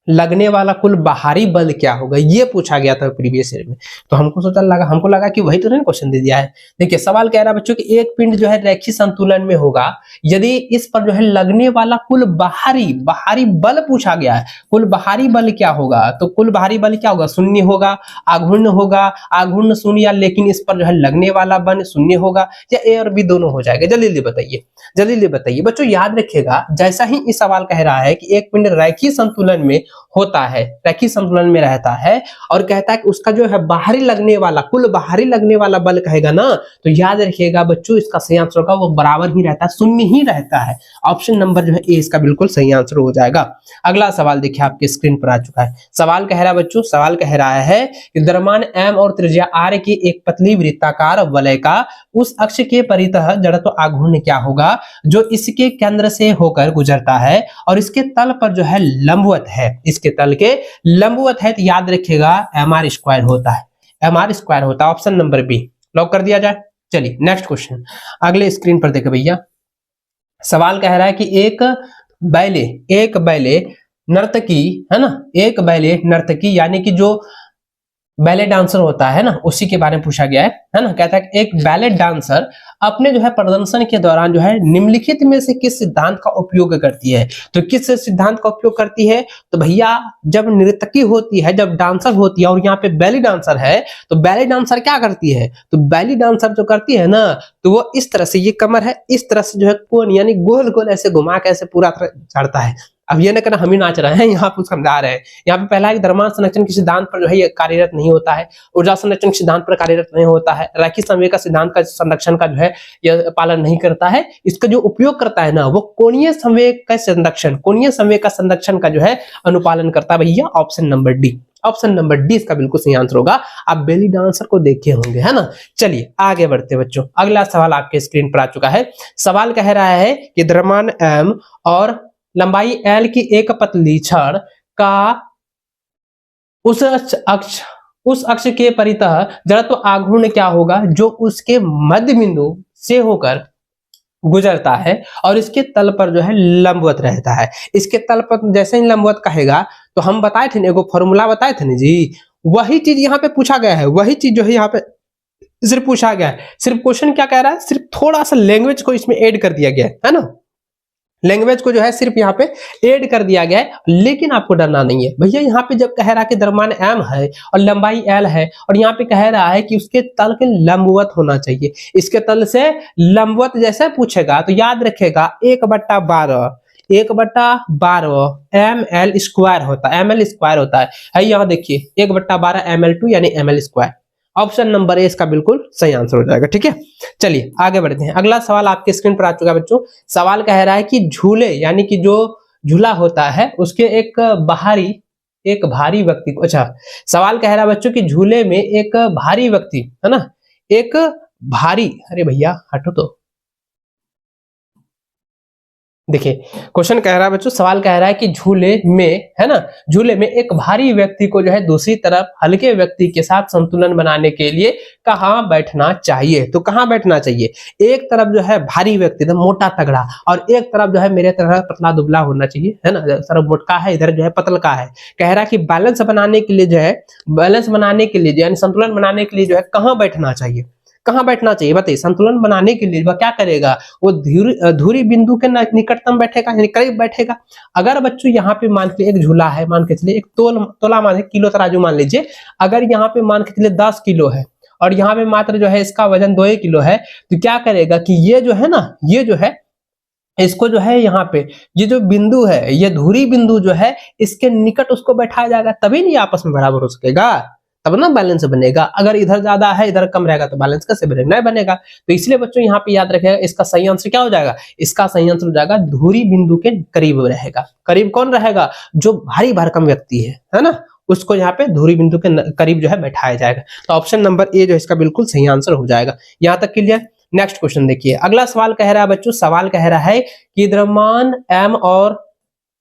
लगने वाला कुल बाहरी बल क्या होगा, ये पूछा गया था प्रीवियस ईयर में। तो हमको लगा कि वही तो नहीं क्वेश्चन दे दिया है। देखिए सवाल कह रहा है बच्चों कि एक पिंड जो है रैखिक संतुलन में होगा यदि इस पर जो है लगने वाला कुल बाहरी बल पूछा गया है। कुल बाहरी बल क्या होगा, तो कुल बाहरी बल क्या होगा, शून्य होगा, आघूर्ण होगा, आघूर्ण शून्य, या लेकिन इस पर जो है लगने वाला बल शून्य होगा, या ए और बी दोनों हो जाएगा। जल्दी बताइए बच्चों। याद रखिएगा जैसा ही इस सवाल कह रहा है कि एक पिंड रैखिक संतुलन में होता है, रैखिक संतुलन में रहता है, और कहता है कि उसका जो है बाहरी लगने वाला कुल बाहरी लगने वाला बल कहेगा ना, तो याद रखिएगा बच्चों इसका सही आंसर होगा वो बराबर ही रहता है, शून्य ही रहता है। ऑप्शन नंबर जो है ए इसका बिल्कुल सही आंसर हो जाएगा। अगला सवाल देखिए आपके स्क्रीन पर आ चुका है। सवाल कह रहा है बच्चों, सवाल कह रहा है कि द्रव्यमान एम और त्रिज्या आर की एक पतली वृत्ताकार वलय का उस अक्ष के परितः जड़त्व आघूर्ण क्या होगा जो इसके केंद्र से होकर गुजरता है और इसके तल पर जो है लंबवत है, इसके तल के लंबवत है। तो याद रखिएगा mr स्क्वायर होता है, mr स्क्वायर होता है। ऑप्शन नंबर बी लॉक कर दिया जाए। चलिए नेक्स्ट क्वेश्चन अगले स्क्रीन पर देखें भैया। सवाल कह रहा है कि एक बैले नर्तकी है ना, एक बैले नर्तकी यानी कि जो बैले डांसर होता है ना उसी के बारे में पूछा गया है ना। कहता है कि एक बैले डांसर अपने जो है प्रदर्शन के दौरान जो है निम्नलिखित में से किस सिद्धांत का उपयोग करती है। तो किस सिद्धांत का उपयोग करती है, तो भैया जब नर्तकी होती है, जब डांसर होती है और यहाँ पे बैली डांसर है, तो बैली डांसर क्या करती है, तो बैली डांसर जो करती है ना, तो वो इस तरह से, ये कमर है, इस तरह से जो है कोन यानी गोल गोल ऐसे घुमा के ऐसे पूरा चढ़ता है। अब ये ना कहना हम ही नाच रहे हैं, यहाँ पे समझा रहे हैं। यहाँ पे पहला है द्रव्यमान संरक्षण के सिद्धांत पर जो है ये कार्यरत नहीं होता है, ऊर्जा संरक्षण के सिद्धांत पर कार्यरत नहीं होता है, रैखिक संवेग का सिद्धांत का संरक्षण का जो है यह पालन नहीं करता है। इसका जो उपयोग करता है ना वो कोणीय संवेग का संरक्षण का जो है अनुपालन करता है भैया। ऑप्शन नंबर डी इसका बिल्कुल सही आंसर होगा। आप बेली डांसर को देखे होंगे है ना। चलिए आगे बढ़ते बच्चों। अगला सवाल आपके स्क्रीन पर आ चुका है। सवाल कह रहा है कि द्रव्यमान एम और लंबाई एल की एक पतली छड़ का उस अक्ष के परितः जड़त्व आघूर्ण क्या होगा जो उसके मध्य बिंदु से होकर गुजरता है और इसके तल पर जो है लंबवत रहता है। इसके तल पर जैसे ही लंबवत कहेगा तो हम बताए थे ना, एगो फॉर्मूला बताए थे ना जी, वही चीज यहाँ पे पूछा गया है, वही चीज जो है यहाँ पे सिर्फ पूछा गया है। सिर्फ क्वेश्चन क्या कह रहा है, सिर्फ थोड़ा सा लैंग्वेज को इसमें ऐड कर दिया गया है ना, लैंग्वेज को जो है सिर्फ यहाँ पे ऐड कर दिया गया है। लेकिन आपको डरना नहीं है भैया। यहाँ पे जब कह रहा है कि द्रव्यमान m है और लंबाई l है और यहाँ पे कह रहा है कि उसके तल के लंबवत होना चाहिए, इसके तल से लंबवत जैसे पूछेगा तो याद रखेगा 1/12 ml स्क्वायर होता है। यहाँ देखिए 1/12 ml2 यानी ml square. Option number A इसका बिल्कुल सही आंसर हो जाएगा। ठीक है, चलिए आगे बढ़ते हैं। अगला सवाल आपके स्क्रीन पर आ चुका है बच्चों। सवाल कह रहा है कि झूले यानी कि जो झूला होता है उसके एक भारी व्यक्ति को, अच्छा सवाल कह रहा है बच्चों कि झूले में एक भारी व्यक्ति है ना, अरे भैया हटो तो। देखिए क्वेश्चन कह रहा है बच्चों, सवाल कह रहा है कि झूले में एक भारी व्यक्ति को जो है दूसरी तरफ हल्के व्यक्ति के साथ संतुलन बनाने के लिए कहाँ बैठना चाहिए। तो कहाँ बैठना चाहिए, एक तरफ जो है भारी व्यक्ति एकदम मोटा तगड़ा और एक तरफ जो है मेरे तरह पतला दुबला होना चाहिए है ना, तरफ मोटका है इधर जो है पतल का है। कह रहा है कि बैलेंस बनाने के लिए जो है यानी संतुलन बनाने के लिए जो है कहाँ बैठना चाहिए बताइए। संतुलन बनाने के लिए वह क्या करेगा, वो धुरी बिंदु के निकटतम बैठेगा यानी करीब बैठेगा। अगर बच्चों यहाँ पे मान के एक झूला है, मान के चलिए एक तोला मान किलो तराजू मान लीजिए, अगर यहाँ पे मान के चलिए 10 किलो है और यहाँ पे मात्र जो है इसका वजन 2 किलो है, तो क्या करेगा कि ये जो है इसको जो है यहाँ पे ये जो बिंदु है, ये धुरी बिंदु जो है इसके निकट उसको बैठाया जाएगा, तभी नहीं आपस में बराबर हो सकेगा, तब ना बैलेंस बनेगा। अगर इधर ज्यादा है इधर कम रहेगा तो बैलेंस कैसे बनेगा, नहीं बनेगा। तो इसलिए बच्चों यहाँ पे याद रखिएगा इसका सही आंसर क्या हो जाएगा, इसका सही आंसर हो जाएगा धुरी बिंदु के करीब रहेगा। करीब कौन रहेगा, जो भारी भरकम व्यक्ति है ना, उसको यहाँ पे धुरी बिंदु के करीब जो है बैठाया जाएगा। तो ऑप्शन नंबर ए जो इसका बिल्कुल सही आंसर हो जाएगा। यहाँ तक क्लियर। नेक्स्ट क्वेश्चन देखिए। अगला सवाल कह रहा है बच्चों, सवाल कह रहा है कि द्रव्यमान m और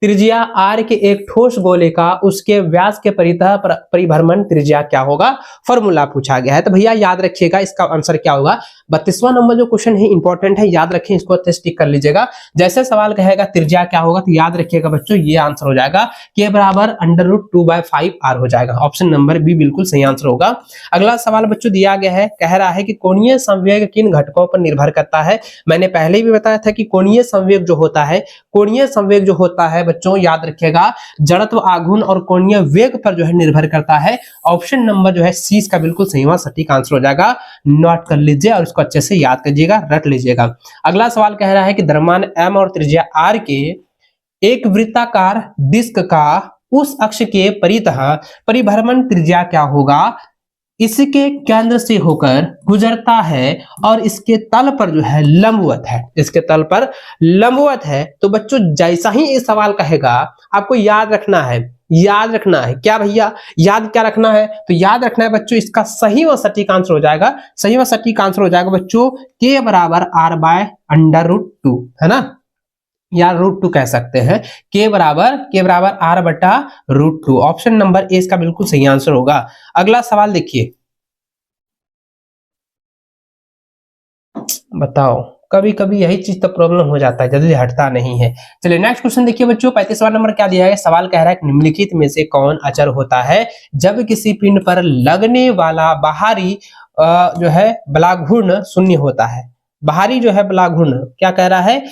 त्रिज्या r के एक ठोस गोले का उसके व्यास के परितः परिभ्रमण त्रिज्या क्या होगा, फॉर्मूला पूछा गया है। तो भैया याद रखिएगा इसका आंसर क्या होगा। 32वां नंबर जो क्वेश्चन है इंपॉर्टेंट है, याद रखें इसको, अच्छे से टिक कर लीजिएगा। जैसे सवाल कहेगा त्रिज्या क्या होगा तो याद रखिएगा बच्चों ये आंसर हो जाएगा k बराबर √2/5r हो जाएगा। ऑप्शन नंबर बी बिल्कुल सही आंसर होगा। अगला सवाल बच्चों दिया गया है, कह रहा है कि कोणीय संवेग किन घटकों पर निर्भर करता है। मैंने पहले भी बताया था कि कोणीय संवेग जो होता है, कोणीय संवेग जो होता है बच्चों याद रखिएगा जड़त्व आघूर्ण और कोणीय वेग पर जो है निर्भर करता है। ऑप्शन नंबर जो है सी इसका बिल्कुल सही सटीक आंसर हो जाएगा। नोट कर लीजिए और इसको अच्छे से याद कीजिएगा, रट लीजिएगा। अगला सवाल कह रहा है कि द्रव्यमान m और त्रिज्या r के एक वृत्ताकार डिस्क का उस अक्ष के परितः परिभ्रमण त्रिज्या क्या होगा, इसके केंद्र से होकर गुजरता है और इसके तल पर जो है लंबवत है, इसके तल पर लंबवत है। तो बच्चों जैसा ही ये सवाल कहेगा आपको याद रखना है, याद रखना है क्या भैया, याद क्या रखना है, तो याद रखना है बच्चों इसका सही व सटीक आंसर हो जाएगा, सही व सटीक आंसर हो जाएगा बच्चों k बराबर r/√2 है ना, या √2 कह सकते हैं। k बराबर r/√2। ऑप्शन नंबर ए इसका बिल्कुल सही आंसर होगा। अगला सवाल देखिए, बताओ कभी कभी यही चीज तो प्रॉब्लम हो जाता है, जल्दी हटता नहीं है। चलिए नेक्स्ट क्वेश्चन देखिए बच्चों, 35वां नंबर क्या दिया है। सवाल कह रहा है निम्नलिखित में से कौन अचर होता है जब किसी पिंड पर लगने वाला बाहरी जो है बलाघूर्ण शून्य होता है। बाहरी जो है बलाघूर्ण क्या कह रहा है,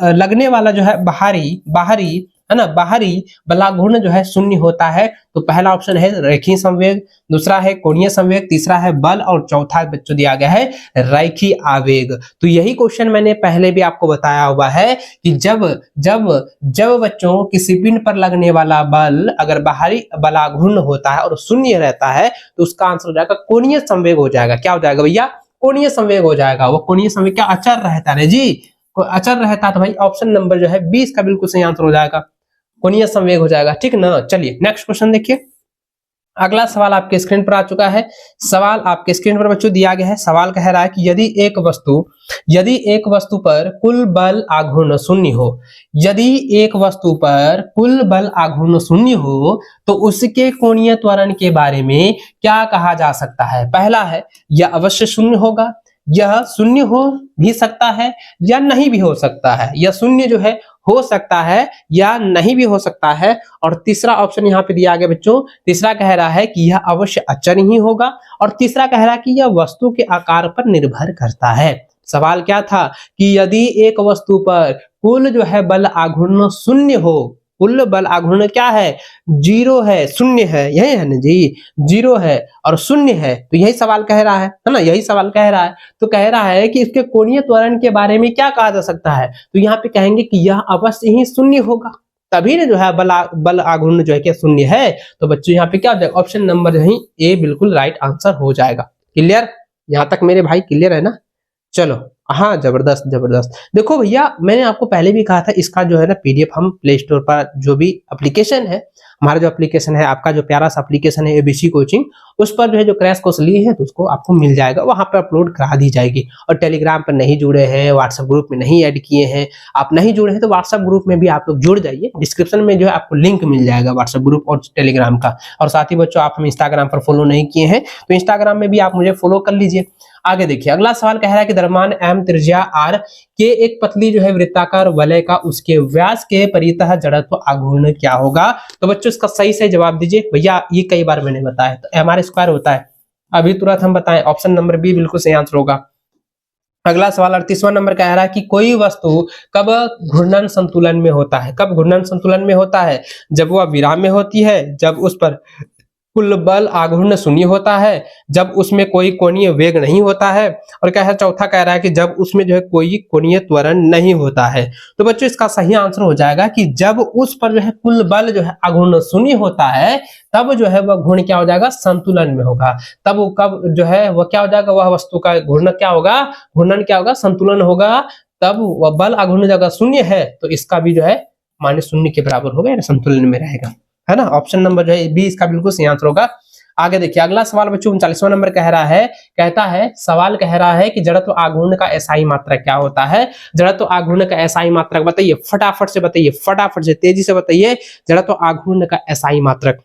लगने वाला जो है बाहरी है ना, बाहरी बलाघूर्ण जो है शून्य होता है। तो पहला ऑप्शन है रेखीय संवेग, दूसरा है कोणीय संवेग, तीसरा है बल और चौथा बच्चों दिया गया है रेखीय आवेग। तो यही क्वेश्चन मैंने पहले भी आपको बताया हुआ है कि जब जब जब बच्चों किसी पिंड पर लगने वाला बल अगर बाहरी बलाघूर्ण होता है और शून्य रहता है तो उसका आंसर हो जाएगा कोणीय संवेग हो जाएगा। क्या हो जाएगा भैया, कोणीय संवेग हो जाएगा। वो कोणीय संवेग क्या अचर रहता है जी, अचर रहता है। तो भाई ऑप्शन नंबर जो है 20 का बिल्कुल सही आंसर हो जाएगा, कोणीय संवेग हो जाएगा, ठीक ना। चलिए नेक्स्ट क्वेश्चन देखिए, अगला सवाल आपके स्क्रीन पर आ चुका है। सवाल आपके स्क्रीन पर बच्चों दिया गया है। सवाल कह रहा है कि यदि एक वस्तु पर कुल बल आघूर्ण शून्य हो, यदि एक वस्तु पर कुल बल आघूर्ण शून्य हो तो उसके कोणीय त्वरण के बारे में क्या कहा जा सकता है। पहला है यह अवश्य शून्य होगा, यह शून्य हो भी सकता है या नहीं भी हो सकता है, यह शून्य जो है हो सकता है या नहीं भी हो सकता है। और तीसरा ऑप्शन यहाँ पे दिया गया बच्चों, तीसरा कह रहा है कि यह अवश्य अचर ही होगा और तीसरा कह रहा है कि यह वस्तु के आकार पर निर्भर करता है। सवाल क्या था कि यदि एक वस्तु पर कुल जो है बल आघूर्ण शून्य हो, कुल बल आघूर्ण क्या है, जीरो है, शून्य है, यही है ना जी, जीरो है और शून्य है। तो यही सवाल कह रहा है ना, यही सवाल कह रहा है। तो कह रहा है कि इसके कोणीय त्वरण के बारे में क्या कहा जा सकता है, तो यहाँ पे कहेंगे कि यह अवश्य ही शून्य होगा, तभी ना जो है बल आघूर्ण जो है क्या शून्य है। तो बच्चों यहाँ पे क्या हो जाएगा, ऑप्शन नंबर जो है ए बिल्कुल राइट आंसर हो जाएगा। क्लियर, यहाँ तक मेरे भाई क्लियर है ना। चलो हाँ, जबरदस्त जबरदस्त। देखो भैया मैंने आपको पहले भी कहा था इसका जो है ना पीडीएफ हम प्ले स्टोर पर जो भी एप्लीकेशन है, हमारा जो एप्लीकेशन है, आपका जो प्यारा सा एप्लीकेशन है एबीसी कोचिंग, उस पर जो है जो क्रैश कोर्स लिए है तो उसको आपको मिल जाएगा, वहां पर अपलोड करा दी जाएगी। और टेलीग्राम पर नहीं जुड़े हैं, व्हाट्सएप ग्रुप में नहीं ऐड किए हैं, आप नहीं जुड़े हैं तो व्हाट्सएप ग्रुप में भी आप लोग जुड़ जाइए। डिस्क्रिप्शन में जो है आपको लिंक मिल जाएगा व्हाट्सएप ग्रुप और टेलीग्राम का। और साथ ही बच्चों आप हम इंस्टाग्राम पर फॉलो नहीं किए हैं तो इंस्टाग्राम में भी आप मुझे फॉलो कर लीजिए। आगे देखिए, अगला सवाल कह रहा है कि द्रव्यमान m त्रिज्या r के एक पतली जो है वृत्ताकार वलय का उसके व्यास के परितः जड़त्व आघूर्ण क्या होगा। तो बच्चों इसका सही से जवाब दीजिए। भैया ये कई बार मैंने बताया, तो m² होता है, अभी तुरंत हम बताएं, ऑप्शन नंबर बी बिल्कुल सही आंसर होगा। अगला सवाल 38वां नंबर कह रहा है कि कोई वस्तु कब घूर्णन संतुलन में होता है। कब घूर्णन संतुलन में होता है, जब वह विराम में होती है, जब उस पर कुल बल आघूर्ण शून्य होता है, जब उसमें कोई कोणीय वेग नहीं होता है, और क्या है चौथा कह रहा है कि जब उसमें जो है कोई कोणीय त्वरण नहीं होता है। तो बच्चों इसका सही आंसर हो जाएगा कि जब उस पर जो है कुल बल जो है आघूर्ण शून्य होता है तब जो है वह घूर्ण क्या हो जाएगा, संतुलन में होगा। तब वो कब जो है वह क्या हो जाएगा, वह वस्तु का घूर्णन क्या होगा, घूर्णन क्या होगा, संतुलन होगा। तब वह बल आघूर्ण जगह शून्य है तो इसका भी जो है -0 के बराबर होगा, संतुलन में रहेगा, है ना। ऑप्शन नंबर जो है बी इसका बिल्कुल सही आंसर होगा। आगे देखिए अगला सवाल बच्चों 39वां नंबर कह रहा है, कहता है सवाल कह रहा है कि जड़त्व आघूर्ण का एसआई मात्रक क्या होता है। जड़त्व आघूर्ण का एसआई मात्रक बताइए, फटाफट से बताइए, फटाफट से तेजी से बताइए। जड़त्व आघूर्ण का एसआई मात्रक,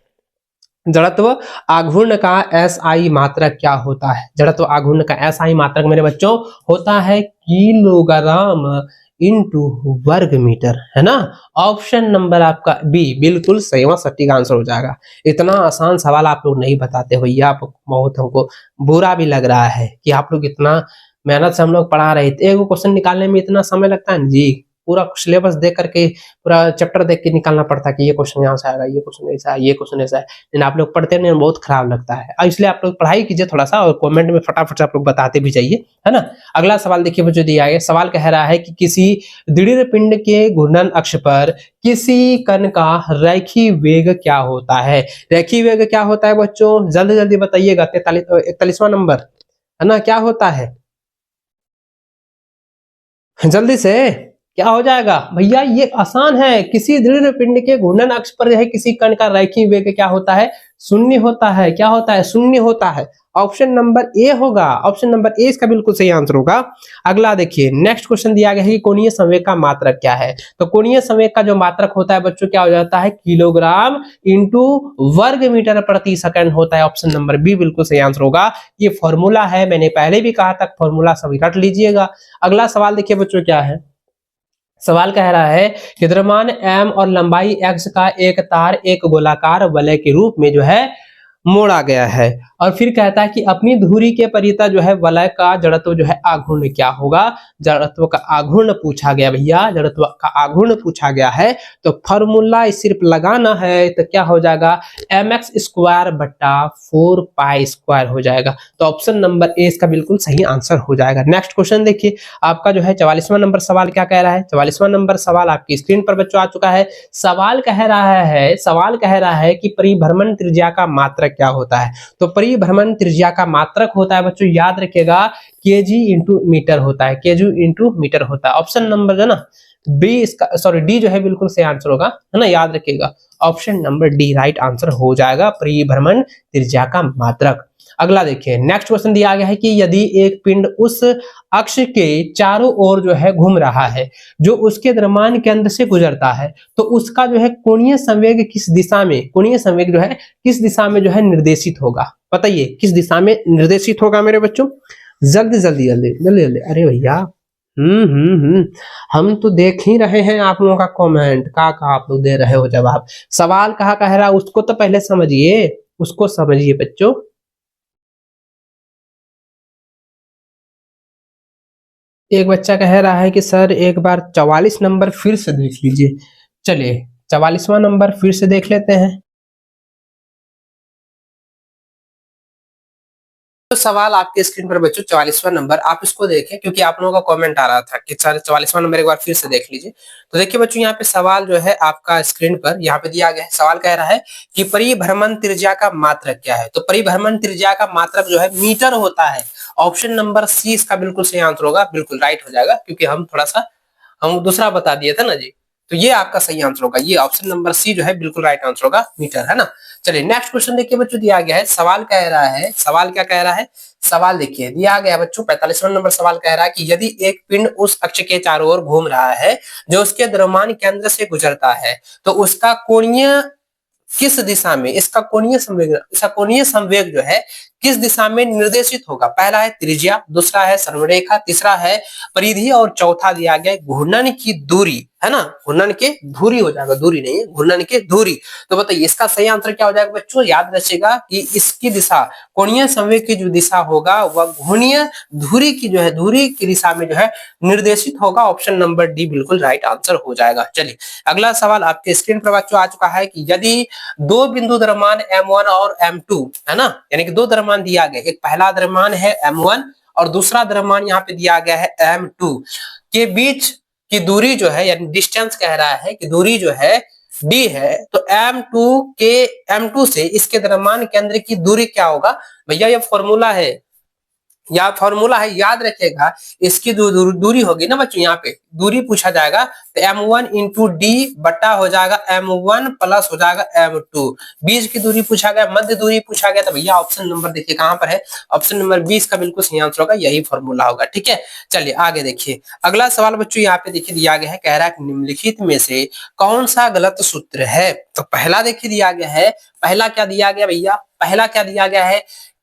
जड़त्व आघूर्ण का एसआई मात्रक क्या होता है। जड़त्व आघूर्ण का एसआई मात्रक मेरे बच्चों होता है किलोग्राम इंटू वर्ग मीटर, है ना। ऑप्शन नंबर आपका बी बिल्कुल सही व सटीक आंसर हो जाएगा। इतना आसान सवाल आप लोग नहीं बताते भैया, आप बहुत हमको बुरा भी लग रहा है कि आप लोग इतना मेहनत से हम लोग पढ़ा रहे थे, एक क्वेश्चन निकालने में इतना समय लगता है ना जी। पूरा सिलेबस देख करके, पूरा चैप्टर देख के निकालना पड़ता है कि ये क्वेश्चन यहाँ से आएगा, ये क्वेश्चन ऐसा है, ये क्वेश्चन ऐसा है। लेकिन आप लोग पढ़ते नहीं, बहुत खराब लगता है। इसलिए आप लोग पढ़ाई कीजिए थोड़ा सा, और कमेंट में फटाफट से आप लोग बताते भी जाइए, है ना। अगला सवाल देखिए बच्चों दिया गया सवाल कह रहा है कि किसी दृढ़ पिंड के घूर्णन अक्ष पर किसी कण का रेखीय वेग क्या होता है। रेखीय वेग क्या होता है बच्चों, जल्दी जल्दी बताइएगा। 41वां नंबर, है ना, क्या होता है जल्दी से, क्या हो जाएगा भैया। ये आसान है, किसी दृढ़ पिंड के घूर्णन अक्ष पर है किसी कण का रेखीय वेग क्या होता है, शून्य होता है। क्या होता है, शून्य होता है। ऑप्शन नंबर ए होगा, ऑप्शन नंबर ए इसका बिल्कुल सही आंसर होगा। अगला देखिए नेक्स्ट क्वेश्चन दिया गया है कि कोणीय संवेग का मात्रक क्या है। तो कोणीय संवेग का जो मात्रक होता है बच्चों क्या हो जाता है, किलोग्राम इंटू वर्ग मीटर प्रति सेकंड होता है। ऑप्शन नंबर बी बिल्कुल सही आंसर होगा। ये फॉर्मूला है, मैंने पहले भी कहा था, फॉर्मूला सभी रट लीजिएगा। अगला सवाल देखिए बच्चों क्या है, सवाल कह रहा है कि द्रव्यमान m और लंबाई x का एक तार एक गोलाकार वलय के रूप में जो है मोड़ा गया है, और फिर कहता है कि अपनी धुरी के परितः जो है वलय का जड़त्व जो है आघूर्ण क्या होगा। जड़त्व का आघूर्ण पूछा गया भैया, जड़त्व का आघूर्ण पूछा गया है। तो फॉर्मूला सिर्फ लगाना है, तो क्या हो जाएगा, mx स्क्वायर बट्टा 4 पाई स्क्वायर हो जाएगा। तो ऑप्शन नंबर ए इसका बिल्कुल सही आंसर हो जाएगा। नेक्स्ट क्वेश्चन देखिए आपका जो है 44वां नंबर सवाल क्या कह रहा है। 44वां नंबर सवाल आपकी स्क्रीन पर बच्चों आ चुका है। सवाल कह रहा है कि परिभ्रमण त्रिज्या का मात्रक क्या होता है। तो परिभ्रमण त्रिज्या का मात्रक होता है बच्चों, याद रखिएगा, केजी इंटू मीटर होता है, केजी इंटू मीटर होता है। ऑप्शन नंबर जो ना बी इसका, सॉरी डी जो है बिल्कुल सही आंसर होगा, है ना, याद रखिएगा। Option number D right answer हो जाएगा, परिभ्रमण त्रिज्या का मात्रक। अगला देखिए नेक्स्ट क्वेश्चन दिया गया है कि यदि एक पिंड उस अक्ष के चारों ओर जो है घूम रहा है जो उसके द्रव्यमान केंद्र से गुजरता है, तो उसका जो है कोणीय संवेग किस दिशा में, कोणीय संवेग जो है किस दिशा में जो है निर्देशित होगा। बताइए किस दिशा में निर्देशित होगा मेरे बच्चों, जल्दी जल्दी जल्दी जल्दी जल्दी। अरे भैया हम तो देख ही रहे हैं आप लोगों का कमेंट, का आप लोग दे रहे हो जवाब। सवाल कहा कह रहा है उसको तो पहले समझिए, उसको समझिए बच्चों। एक बच्चा कह रहा है कि सर एक बार 44 नंबर फिर से देख लीजिए। चलिए 44वां नंबर फिर से देख लेते हैं। तो सवाल आपके स्क्रीन पर बच्चों 44वां नंबर, आप इसको देखें क्योंकि आप लोगों का कमेंट आ रहा था कि सर 44वां नंबर एक बार फिर से देख लीजिए। तो देखिए बच्चों यहाँ पे सवाल जो है आपका स्क्रीन पर यहाँ पे दिया गया है। सवाल कह रहा है कि परिभ्रमण त्रिज्या का मात्रक क्या है। तो परिभ्रमण त्रिज्या का मात्रक जो है मीटर होता है। ऑप्शन नंबर सी इसका बिल्कुल सही आंसर होगा, बिल्कुल राइट हो जाएगा, क्योंकि हम थोड़ा सा हम दूसरा बता दिए थे ना जी। तो ये आपका सही आंसर होगा, ये ऑप्शन नंबर सी जो है बिल्कुल राइट आंसर होगा, मीटर, है ना। चलिए नेक्स्ट क्वेश्चन देखिए बच्चों दिया गया है। सवाल कह रहा है, सवाल क्या कह रहा है, सवाल देखिए दिया गया बच्चों 45वां नंबर सवाल कह रहा है कि यदि एक पिंड उस अक्ष के चारों ओर घूम रहा है जो उसके द्रव्यमान केंद्र से गुजरता है, तो उसका कोणीय किस दिशा में, इसका कोणीय संवेग जो है किस दिशा में निर्देशित होगा। पहला है त्रिज्या, दूसरा है सर्वरेखा, तीसरा है परिधि, और चौथा दिया गया घूर्णन की दूरी, है ना। घूर्णन के धुरी हो जाएगा, दूरी नहीं है, घूर्णन के धुरी। तो बताइए इसका सही आंसर क्या हो जाएगा बच्चों, याद रखिएगा कि इसकी दिशा, कोणीय संवेग की जो दिशा होगा वह घूर्णीय धुरी की जो है, धुरी की दिशा में जो है निर्देशित होगा। ऑप्शन नंबर डी बिल्कुल राइट आंसर हो जाएगा। चलिए अगला सवाल आपके स्क्रीन पर बच्चों आ चुका है कि यदि दो बिंदु द्रव्यमान m1 और m2, है ना, यानी कि दो द्रव्यमान दिया गया, एक पहला द्रव्यमान है m1 और दूसरा द्रव्यमान यहाँ पे दिया गया है m2 के बीच की दूरी जो है, यानी डिस्टेंस कह रहा है कि दूरी जो है d है, तो m2 से इसके द्रव्यमान केंद्र की दूरी क्या होगा। भैया ये फॉर्मूला है, या फॉर्मूला है, याद रखिएगा। इसकी दूरी होगी ना बच्चों, यहाँ पे दूरी पूछा जाएगा तो m1 इंटू डी बट्टा हो जाएगा m1 प्लस हो जाएगा m2। बीच की दूरी पूछा गया, मध्य दूरी पूछा गया, तो भैया ऑप्शन नंबर देखिए कहां पर है, ऑप्शन नंबर 20 का बिल्कुल सही आंसर होगा, यही फॉर्मूला होगा। ठीक है, चलिए आगे देखिए। अगला सवाल बच्चों यहाँ पे देखिए दिया गया है, कह रहा है निम्नलिखित में से कौन सा गलत सूत्र है। तो पहला देखिए दिया गया है, पहला क्या दिया गया भैया, पहला क्या दिया गया है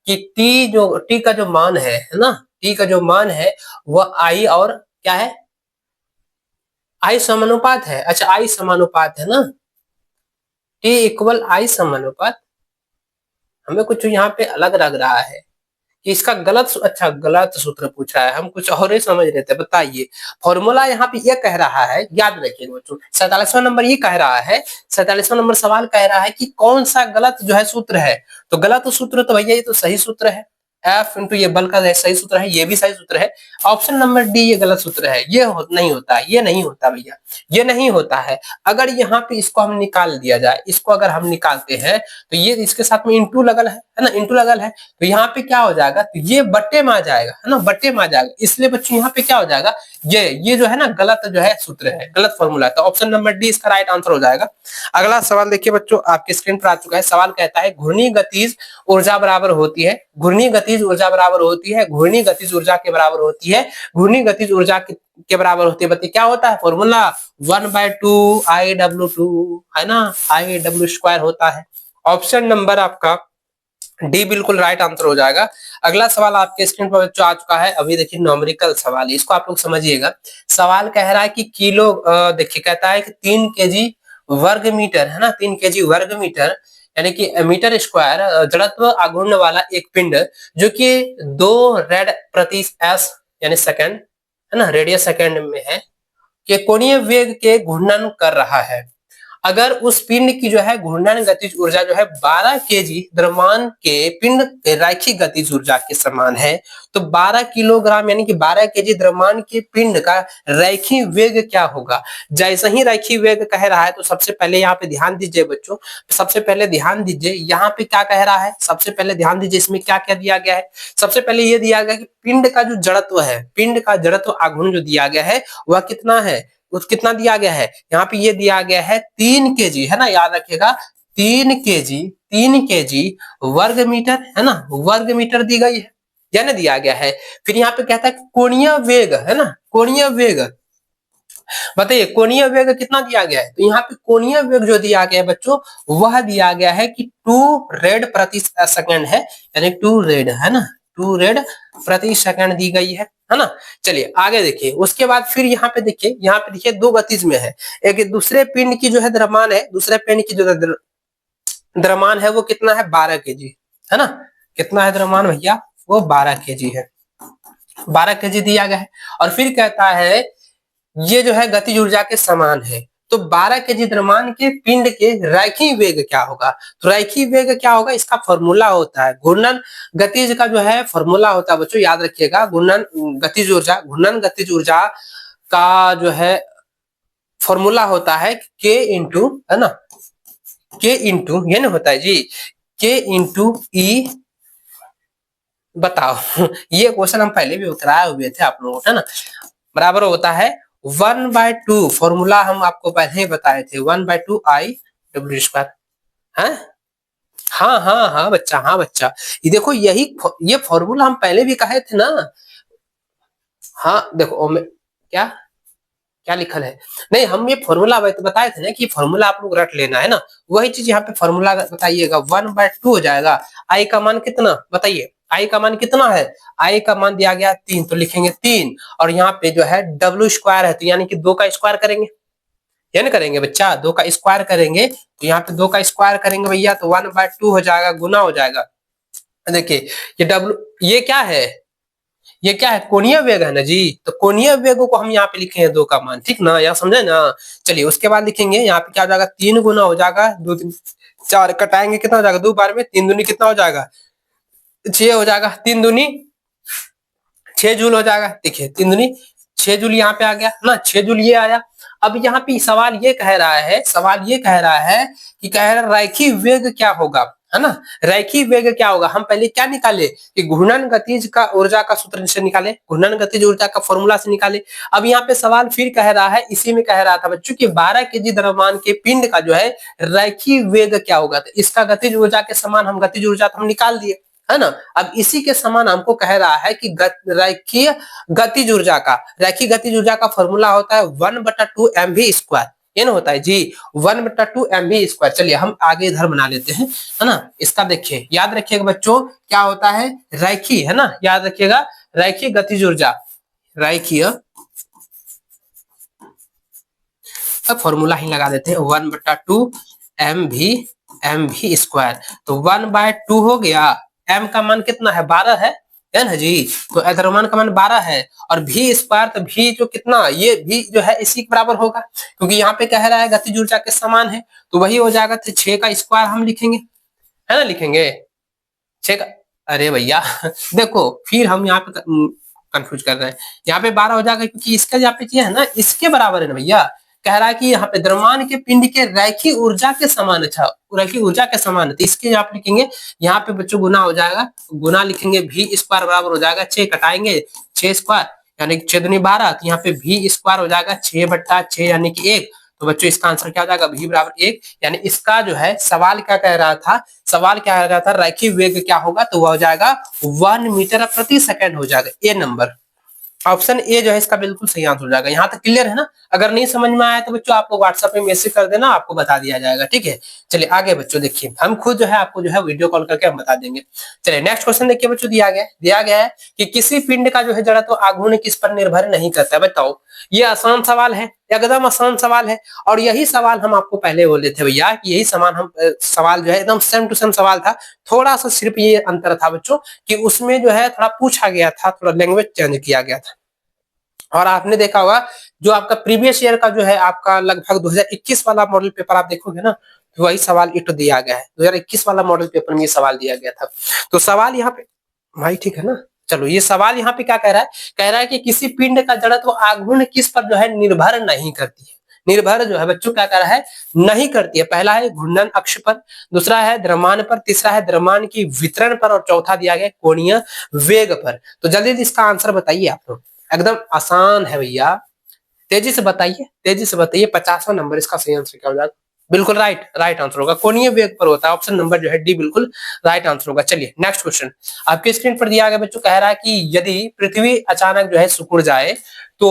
कि टी का जो मान है ना, टी का जो मान है वह आई और क्या है, आई समानुपात है। अच्छा आई समानुपात है ना, टी इक्वल आई समानुपात। हमें कुछ यहाँ पे अलग लग रहा है कि इसका गलत, अच्छा गलत सूत्र पूछा है, हम कुछ और ही समझ रहे थे। बताइए, फॉर्मूला यहाँ पे ये कह रहा है, याद रखिए बच्चों, 47वां नंबर ये कह रहा है, 47वां नंबर सवाल कह रहा है कि कौन सा गलत जो है सूत्र है। तो गलत सूत्र तो भैया ये तो सही सूत्र है, एफ इंटू ये बल का सही सूत्र है, ये भी सही सूत्र है। ऑप्शन नंबर डी ये गलत सूत्र है, ये नहीं होता है, ये नहीं होता भैया, ये नहीं होता है। अगर यहाँ पे इसको हम निकाल दिया जाए, इसको अगर हम निकालते हैं तो ये इसके साथ में इंटू लगल है ना, इंटू लगल है, तो यहाँ पे क्या हो जाएगा, तो ये बट्टे में आ जाएगा है ना, बट्टे में आ जाएगा। इसलिए बच्चों यहाँ पे क्या हो जाएगा, ये जो है ना गलत जो है सूत्र है, गलत फॉर्मूला है। तो ऑप्शन नंबर डी इसका राइट आंसर हो जाएगा। अगला सवाल देखिए बच्चों, आपके स्क्रीन पर आ चुका है। सवाल कहता है घूर्णी गतिज ऊर्जा बराबर होती है, घूर्णी गतिज ऊर्जा बराबर होती है, घूर्णी गतिज ऊर्जा के बराबर होती है, घूर्णी गतिज ऊर्जा के बराबर होती है। बताइए क्या होता है फॉर्मूला, 1/2 IW2 है ना, IW² होता है। ऑप्शन नंबर आपका डी बिल्कुल राइट आंसर हो जाएगा। अगला सवाल आपके स्क्रीन पर बच्चों आ चुका है, अभी देखिए न्यूमेरिकल सवाल, इसको आप लोग समझिएगा। सवाल कह रहा है कि किलो, देखिए कहता है कि 3 केजी वर्ग मीटर है ना, 3 केजी वर्ग मीटर यानी कि मीटर स्क्वायर जड़त्व आघूर्ण वाला एक पिंड जो कि 2 रेड प्रति एस यानी सेकंड है ना, रेडियस सेकंड में है, के कोणीय वेग के घूर्णन कर रहा है। अगर उस पिंड की जो है घूर्णन गतिज ऊर्जा जो है 12 केजी द्रव्यमान के पिंड के रैखिक गतिज ऊर्जा के समान है, तो 12 किलोग्राम यानी कि 12 केजी द्रव्यमान के पिंड का रैखिक वेग क्या होगा। जैसे ही रैखिक वेग कह रहा है तो सबसे पहले यहाँ पे ध्यान दीजिए बच्चों, सबसे पहले ध्यान दीजिए यहाँ पे क्या कह रहा है, सबसे पहले ध्यान दीजिए इसमें क्या क्या दिया गया है। सबसे पहले ये दिया गया कि पिंड का जो जड़त्व है, पिंड का जड़त्व आघूर्ण जो दिया गया है वह कितना है, कितना दिया गया है, यहाँ पे ये दिया गया है 3 केजी है ना, याद रखिएगा 3 केजी वर्ग मीटर है ना, वर्ग मीटर दी गई है या ना दिया गया है। फिर यहाँ पे कहता है कोणीय वेग है ना, कोणीय वेग, बताइए कोणीय वेग कितना दिया गया है। तो यहाँ पे कोणीय वेग जो दिया गया है बच्चों वह दिया गया है कि 2 रेड प्रति सेकंड है, यानी 2 रेड है ना, 2 रेड प्रति सेकंड दी गई है ना। चलिए आगे देखिए, उसके बाद फिर यहाँ पे देखिए, यहाँ पे देखिए 2 गतिज में है, एक दूसरे पिंड की जो है द्रव्यमान है, दूसरे पिंड की जो द्रव्यमान है वो कितना है 12 केजी है ना, कितना है द्रव्यमान भैया, वो 12 केजी है, 12 केजी दिया गया है। और फिर कहता है ये जो है गतिज ऊर्जा के समान है, तो 12 केजी द्रव्यमान के पिंड के रैखिक वेग क्या होगा। तो रैखिक वेग क्या होगा, इसका फॉर्मूला होता है घूर्णन गतिज का जो है फॉर्मूला होता है बच्चों, याद रखिएगा घूर्णन गतिज ऊर्जा, घूर्णन गतिज ऊर्जा का जो है फॉर्मूला होता है के इंटू है ना, के इंटू ये ना होता है जी, के इंटू ई, बताओ ये क्वेश्चन हम पहले भी कराए हुए थे आप लोगों को है ना, बराबर होता है 1/2, फॉर्मूला हम आपको पहले ही बताए थे 1/2 IW²। है हाँ हाँ हाँ बच्चा, हाँ बच्चा, ये देखो ये फॉर्मूला हम पहले भी कहे थे ना। हाँ देखो क्या क्या लिखल है, नहीं हम ये फॉर्मूला बताए थे ना कि फॉर्मूला आप लोग रट लेना है ना, वही चीज यहाँ पे फॉर्मूला बताइएगा 1/2 हो जाएगा। आई का मान कितना बताइए, आई का मान कितना है, आई का मान दिया गया 3, तो लिखेंगे 3, और यहाँ पे जो है W² है तो यानी कि 2 का स्क्वायर करेंगे, या नहीं करेंगे बच्चा, 2 का स्क्वायर करेंगे, तो यहाँ पे 2 का स्क्वायर करेंगे भैया तो 1/2 हो जाएगा, गुना हो जाएगा। देखिए ये W ये क्या है, ये क्या है कोणीय वेग है ना जी, तो कोणीय वेग को हम यहाँ पे लिखेंगे 2 का मान, ठीक ना, यहाँ समझे ना। चलिए उसके बाद लिखेंगे यहाँ पे क्या हो जाएगा, 3 गुना हो जाएगा, 2 3 4 कटाएंगे कितना हो जाएगा, 2 बार में 3 दूनी कितना हो जाएगा 6 हो जाएगा, 3 दूनी 6 जूल हो जाएगा। देखिए 3 दूनी 6 जूल यहाँ पे आ गया ना, 6 जूल ये आया। अब यहाँ पे सवाल ये कह रहा है, सवाल ये कह रहा है कि कह रहा रैखिक वेग क्या होगा, है ना। रैखिक वेग क्या होगा, हम पहले क्या निकाले कि घूर्णन गतिज का ऊर्जा का सूत्र से निकाले, घूर्णन गतिज ऊर्जा का फॉर्मूला से निकाले। अब यहाँ पे सवाल फिर कह रहा है, इसी में कह रहा था बच्चों कि 12 केजी द्रव्यमान के पिंड का जो है रैखिक वेग क्या होगा, तो इसका गतिज ऊर्जा के समान हम गतिज ऊर्जा तो हम निकाल दिए, है ना। अब इसी के समान हमको कह रहा है कि रैखिक गतिज ऊर्जा का, रैखिक गतिज ऊर्जा का फॉर्मूला होता है 1/2 mv², ये ना होता है जी 1/2 mv²। चलिए हम आगे इधर बना लेते हैं, है ना। इसका देखिए, याद रखिएगा बच्चों क्या होता है, रैखिक, है ना, याद रखिएगा रैखिक गतिज ऊर्जा, रैखिक फॉर्मूला ही लगा देते हैं 1/2 mv²। तो 1/2 हो गया, m का मान कितना है 12 है ना जी, तो द्रव्यमान का मान 12 है, और v², तो v जो कितना, ये v जो है इसी के बराबर होगा, क्योंकि यहाँ पे कह रहा है गतिज ऊर्जा के समान है, तो वही हो जाएगा, तो 6 का स्क्वायर हम लिखेंगे, है ना, लिखेंगे 6 का। अरे भैया देखो फिर हम यहाँ पे कंफ्यूज कर रहे हैं, यहाँ पे 12 हो जाएगा क्योंकि इसका यहाँ पे किया है ना, इसके बराबर है ना भैया। कह रहा है कि यहाँ पे द्रव्यमान के पिंड के रैखिक ऊर्जा के समान, अच्छा रैखिक ऊर्जा के समान है, तो इसके आप लिखेंगे यहाँ पे बच्चों गुना हो जाएगा, गुना लिखेंगे v² बराबर हो जाएगा 6, कटाएंगे 6² यानी कि 6 दूनी 12, तो यहाँ पे v² हो जाएगा 6/6 यानी कि 1। तो बच्चों इसका आंसर क्या हो जाएगा, v बराबर 1। यानी इसका जो है सवाल क्या कह रहा था, सवाल क्या कह रहा था, रैखिक वेग क्या होगा, तो वह हो जाएगा 1 मीटर प्रति सेकंड हो जाएगा, ए नंबर, ऑप्शन ए जो है इसका बिल्कुल सही आंसर हो जाएगा। यहाँ तक क्लियर है ना। अगर नहीं समझ में आया तो बच्चों आप लोग व्हाट्सएप में मैसेज कर देना, आपको बता दिया जाएगा, ठीक है। चलिए आगे बच्चों देखिए, हम खुद जो है आपको जो है वीडियो कॉल करके हम बता देंगे। चलिए नेक्स्ट क्वेश्चन देखिए बच्चों, दिया गया है कि किसी पिंड का जो है जड़त्व आघूर्ण किस पर निर्भर नहीं करता है, बताओ। ये आसान सवाल है, एकदम आसान सवाल है, और यही सवाल हम आपको पहले बोले थे भैया, यही सवाल जो है एकदम सेम टू सेम सवाल था। थोड़ा सा सिर्फ ये अंतर था बच्चों कि उसमें जो है थोड़ा पूछा गया था, थोड़ा लैंग्वेज चेंज किया गया था। और आपने देखा होगा जो आपका प्रीवियस ईयर का जो है आपका लगभग 2021 वाला मॉडल पेपर आप देखोगे ना, तो वही सवाल इट दिया गया है, 2021 वाला मॉडल पेपर में ये सवाल दिया गया था। तो सवाल यहाँ पे भाई ठीक है ना। चलो ये सवाल यहाँ पे क्या कह रहा है, कह रहा है कि किसी पिंड का जड़त्व आघूर्ण किस पर जो है निर्भर नहीं करती है, निर्भर जो है बच्चों क्या कह रहा है, नहीं करती है। पहला है घूर्णन अक्ष पर, दूसरा है द्रव्यमान पर, तीसरा है द्रव्यमान की वितरण पर, और चौथा दिया गया कोणीय वेग पर। तो जल्दी इसका आंसर बताइए आप लोग, एकदम आसान है भैया, तेजी से बताइए, तेजी से बताइए, 50वां नंबर इसका सही आंसर क्या हो जाएगा, बिल्कुल राइट आंसर होगा, कोणीय वेग पर होता है, ऑप्शन नंबर जो है डी बिल्कुल राइट आंसर होगा। चलिए नेक्स्ट क्वेश्चन आपके स्क्रीन पर दिया गया बच्चों, कह रहा है कि यदि पृथ्वी अचानक जो है सिकुड़ जाए तो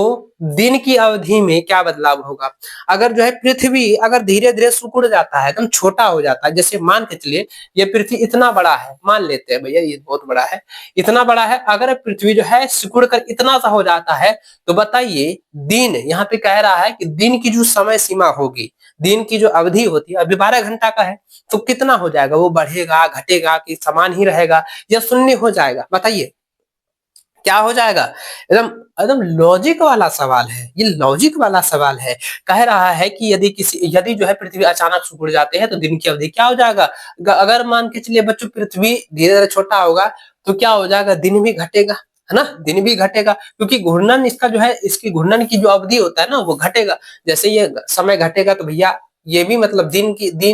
दिन की अवधि में क्या बदलाव होगा। अगर जो है पृथ्वी अगर धीरे धीरे सिकुड़ जाता है, एकदम छोटा हो जाता है, जैसे मान के चलिए ये पृथ्वी इतना बड़ा है, मान लेते हैं भैया ये बहुत बड़ा है, इतना बड़ा है, अगर पृथ्वी जो है सिकुड़ कर इतना सा हो जाता है, तो बताइए दिन, यहाँ पे कह रहा है कि दिन की जो समय सीमा होगी, दिन की जो अवधि होती है, अभी 12 घंटा का है, तो कितना हो जाएगा, वो बढ़ेगा घटेगा कि समान ही रहेगा या शून्य हो जाएगा, बताइए क्या हो जाएगा। एकदम एकदम लॉजिक वाला सवाल है, ये लॉजिक वाला सवाल है। कह रहा है कि यदि जो है पृथ्वी अचानक सिकुड़ जाते हैं तो दिन की अवधि क्या हो जाएगा। अगर मान के चलिए बच्चों पृथ्वी धीरे धीरे छोटा होगा तो क्या हो जाएगा, दिन भी घटेगा, है ना, दिन भी घटेगा, क्योंकि घूर्णन इसका जो है, इसकी घूर्णन की जो अवधि होता है ना वो घटेगा, जैसे ये समय घटेगा तो भैया ये भी मतलब दिन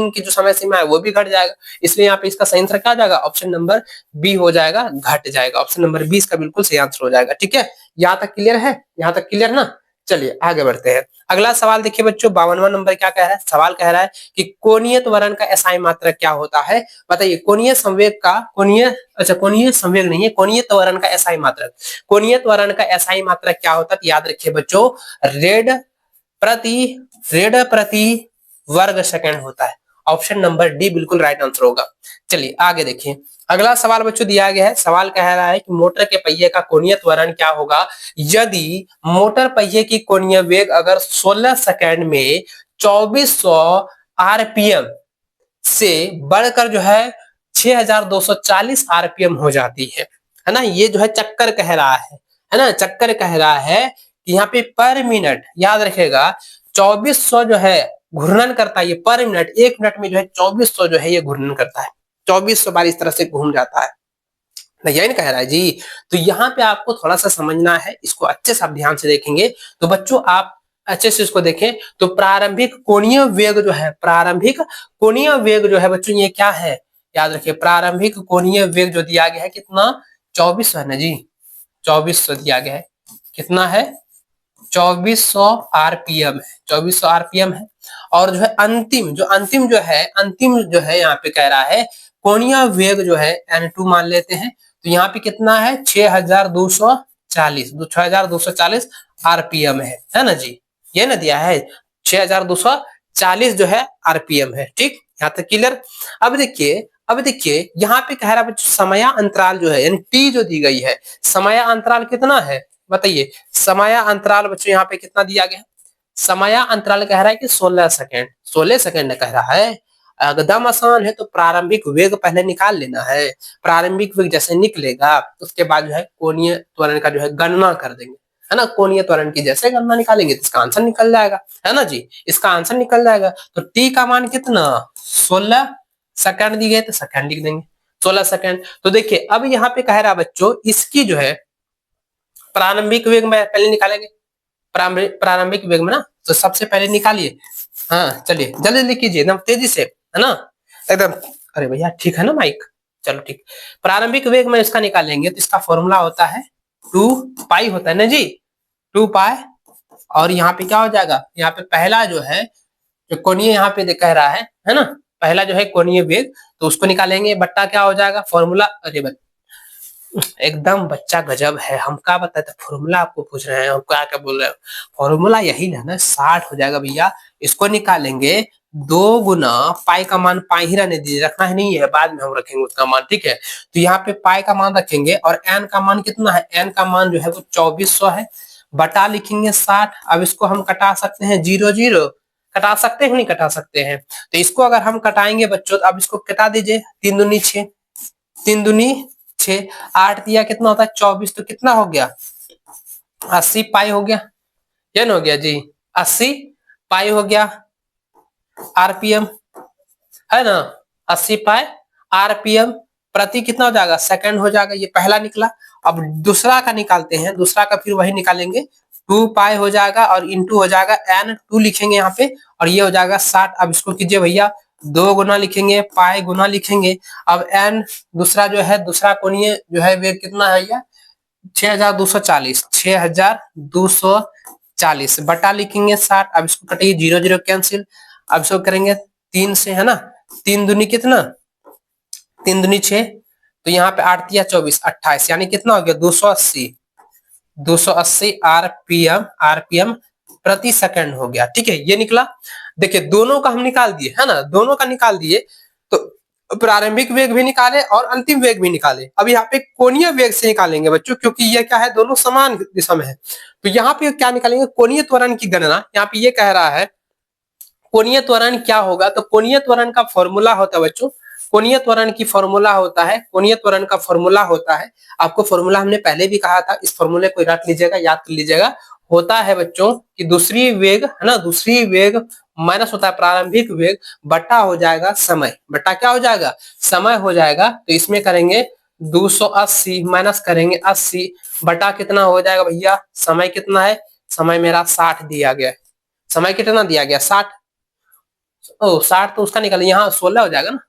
की जो समय सीमा है वो भी घट जाएगा। इसलिए यहाँ पे इसका सही आंसर क्या आ जाएगा, ऑप्शन नंबर बी हो जाएगा, घट जाएगा, ऑप्शन नंबर बी इसका बिल्कुल सही आंसर हो जाएगा। ठीक है, यहाँ तक क्लियर है, यहाँ तक क्लियर ना। चलिए आगे बढ़ते हैं, अगला सवाल देखिए बच्चों, 52वां नंबर क्या कह रहा है, सवाल कह रहा है कि कोणीय त्वरण का एसआई मात्रक क्या होता है, बताइए। कोणीय संवेग का कोणीय संवेग नहीं है, कोणीय त्वरण का एसआई मात्रक, कोणीय त्वरण का एसआई मात्रक क्या होता है, याद रखिए बच्चों, रेड प्रति वर्ग सेकंड होता है, ऑप्शन नंबर डी बिल्कुल राइट आंसर होगा। चलिए आगे देखिए, अगला सवाल बच्चों दिया गया है, सवाल कह रहा है कि मोटर के पहिए का कोणीय त्वरण क्या होगा यदि मोटर पहिए की कोणीय वेग अगर 16 सेकंड में 2400 आरपीएम से बढ़कर जो है 6240 आरपीएम हो जाती है ना। ये जो है चक्कर कह रहा है ना, चक्कर कह रहा है कि यहाँ पे पर मिनट, याद रखेगा 2400 जो है घूर्णन करता है ये पर मिनट, एक मिनट में जो है 2400 जो है ये घूर्णन करता है, 2400 बार इस तरह से घूम जाता है ना, यही कह रहा है जी। तो यहाँ पे आपको थोड़ा सा समझना है, इसको अच्छे से आप ध्यान से देखेंगे तो बच्चों आप अच्छे से इसको देखें तो प्रारंभिक कोणीय वेग जो है, प्रारंभिक कोणीय वेग जो है बच्चों ये क्या है, याद रखिए प्रारंभिक कोणीय वेग जो दिया गया है कितना 2400 है ना जी, 2400 दिया गया है, कितना है 2400 आरपीएम है, 2400 आरपीएम है। और जो है अंतिम जो है यहाँ पे कह रहा है कोणीय वेग जो है n2 मान लेते हैं, तो यहाँ पे कितना है 6240 आरपीएम है ना जी, ये ना दिया है 6240 जो है आरपीएम है। ठीक, यहाँ तक क्लियर। अब देखिए यहाँ पे कह रहा है समय अंतराल जो है यानी टी जो दी गई है, समय अंतराल कितना है बताइए। समय अंतराल बच्चों यहाँ पे कितना दिया गया है, समय अंतराल कह रहा है कि 16 सेकंड, 16 सेकंड कह रहा है। एकदम आसान है, तो प्रारंभिक वेग पहले निकाल लेना है। प्रारंभिक वेग जैसे निकलेगा उसके बाद जो है कोणीय त्वरण का जो है गणना कर देंगे, है ना। कोणीय त्वरण की जैसे गणना निकालेंगे तो इसका आंसर निकल जाएगा, है ना जी, इसका आंसर निकल जाएगा। तो टी का मान कितना 16 सेकंड दी गई तो सेकंड लिख देंगे 16 सेकंड। तो देखिए अब यहाँ पे कह रहा है बच्चों इसकी जो है प्रारंभिक वेग में पहले निकालेंगे, प्रारंभिक वेग में ना, तो सबसे पहले निकालिए। हाँ चलिए जल्दी जल्दी कीजिए एकदम तेजी से, है ना एकदम। अरे भैया ठीक है ना माइक, चलो ठीक। प्रारंभिक वेग में इसका निकालेंगे तो इसका फॉर्मूला होता है 2 पाई होता है ना जी, 2 पाई। और यहाँ पे क्या हो जाएगा, यहाँ पे पहला जो है जो कोणीय यहाँ पे कह रहा है ना, पहला जो है कोणीय वेग, तो उसको निकालेंगे बट्टा क्या हो जाएगा फॉर्मूला। अरे एकदम बच्चा गजब है, हम क्या बताए थे फॉर्मूला आपको पूछ रहे हैं, हम क्या क्या बोल रहे हो। फॉर्मूला यही है ना 60 हो जाएगा भैया। इसको निकालेंगे 2 गुना पाई का मान पाई ही रहने दीजिए, रखना ही नहीं है, बाद में हम रखेंगे उसका मान, ठीक है। तो यहाँ पे पाई का मान रखेंगे और एन का मान कितना है, एन का मान जो है वो 2400 है, बटा लिखेंगे 60। अब इसको हम कटा सकते हैं 0 0, कटा सकते हैं नहीं कटा सकते हैं, तो इसको अगर हम कटाएंगे बच्चों तो अब इसको कटा दीजिए, 3 दूनी 6, 3 दूनी 6, 8 दिया कितना होता है 24, तो कितना हो गया 80 पाई हो गया, ये ना हो गया जी 80 पाई हो गया आरपीएम, है ना 80 पाई आरपीएम प्रति कितना हो जाएगा सेकंड हो जाएगा। ये पहला निकला। अब दूसरा का निकालते हैं, दूसरा का फिर वही निकालेंगे 2 पाई हो जाएगा और इंटू हो जाएगा एन 2 लिखेंगे यहाँ पे और ये हो जाएगा 60। अब इसको कीजिए भैया 2 गुना लिखेंगे पाई गुना लिखेंगे। अब एन दूसरा जो है दूसरा कोणीय जो है वेग कितना है भैया 6240 बटा लिखेंगे 60। अब इसको कटिए 0 0 कैंसिल। अब इसको करेंगे 3 से, है ना, 3 दूनी कितना 3 दूनी 6, तो यहाँ पे 8 दिया 24 28, यानी कितना हो गया 280 आरपीएम प्रति सेकंड हो गया, ठीक है ये निकला। देखिए दोनों का हम निकाल दिए, है ना, दोनों का निकाल दिए, तो प्रारंभिक वेग भी निकाले और अंतिम वेग भी निकाले। अब यहाँ पे कोणीय वेग से निकालेंगे बच्चों, क्योंकि ये क्या है दोनों समान दिशा में है। तो यहाँ पे क्या निकालेंगे कोणीय त्वरण की गणना। यहाँ पे ये कह रहा है कोणीय त्वरण क्या होगा, तो कोणीय त्वरण का फॉर्मूला होता है बच्चों, कोणीय त्वरण की फॉर्मूला होता है, कोणीय त्वरण का फॉर्मूला होता है, आपको फॉर्मूला हमने पहले भी कहा था, इस फॉर्मूले को रख लीजिएगा, याद कर लीजिएगा। होता है बच्चों कि दूसरी वेग, है ना, दूसरी वेग माइनस होता है प्रारंभिक वेग बटा हो जाएगा समय, बटा क्या हो जाएगा समय हो जाएगा। तो इसमें करेंगे 280 माइनस करेंगे 80 बटा कितना हो जाएगा भैया, समय कितना है, समय मेरा 60 दिया गया है, समय कितना दिया गया 60, ओ 60 तो उसका निकल यहाँ 16 हो जाएगा ना,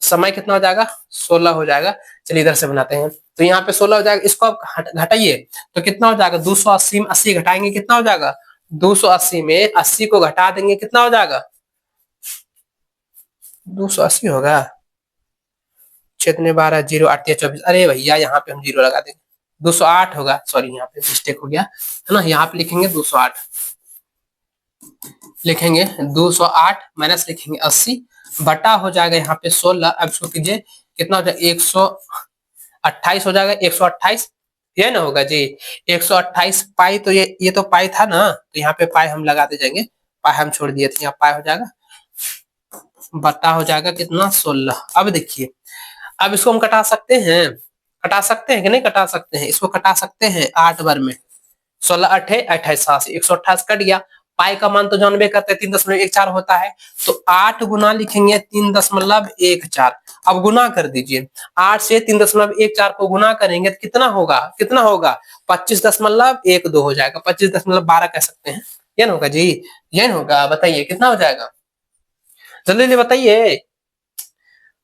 समय कितना हो जाएगा 16 हो जाएगा। चलिए इधर से बनाते हैं, तो यहाँ पे 16 हो जाएगा, इसको आप घटाइए तो कितना हो जाएगा 280 में 80 घटाएंगे कितना हो जाएगा 280 में 80 को घटा देंगे कितना हो जाएगा 280 होगा, 12 0 8 24, अरे भैया यहाँ पे हम 0 लगा देंगे 208 होगा, सॉरी यहाँ पे मिस्टेक हो गया, है ना, यहाँ पे लिखेंगे 208, लिखेंगे 208 माइनस लिखेंगे 80 बटा हो जाएगा यहाँ पे 16। अब इसको कीजिए कितना हो जाएगा 128 हो जाएगा, 128 ये ना होगा जी 128 पाई, तो ये तो पाई था ना, तो यहाँ पे पाई हम लगाते जाएंगे, पाई हम छोड़ दिए थे, यहाँ पाई हो जाएगा बटा हो जाएगा कितना 16। अब देखिए अब इसको हम कटा सकते हैं, कटा सकते हैं कि नहीं कटा सकते हैं, इसको कटा सकते हैं 8 बार में, 16 8 28 128 कट गया। पाई का मान तो जानबे करते 3.14 होता है, तो 8 गुना लिखेंगे 3.14। अब गुना कर दीजिए 8 से 3.14 को गुना करेंगे तो कितना होगा 25.12 हो जाएगा, 25.12 कह सकते हैं, ये ना होगा जी, ये ना होगा, बताइए कितना हो जाएगा, जल्दी जल्दी बताइए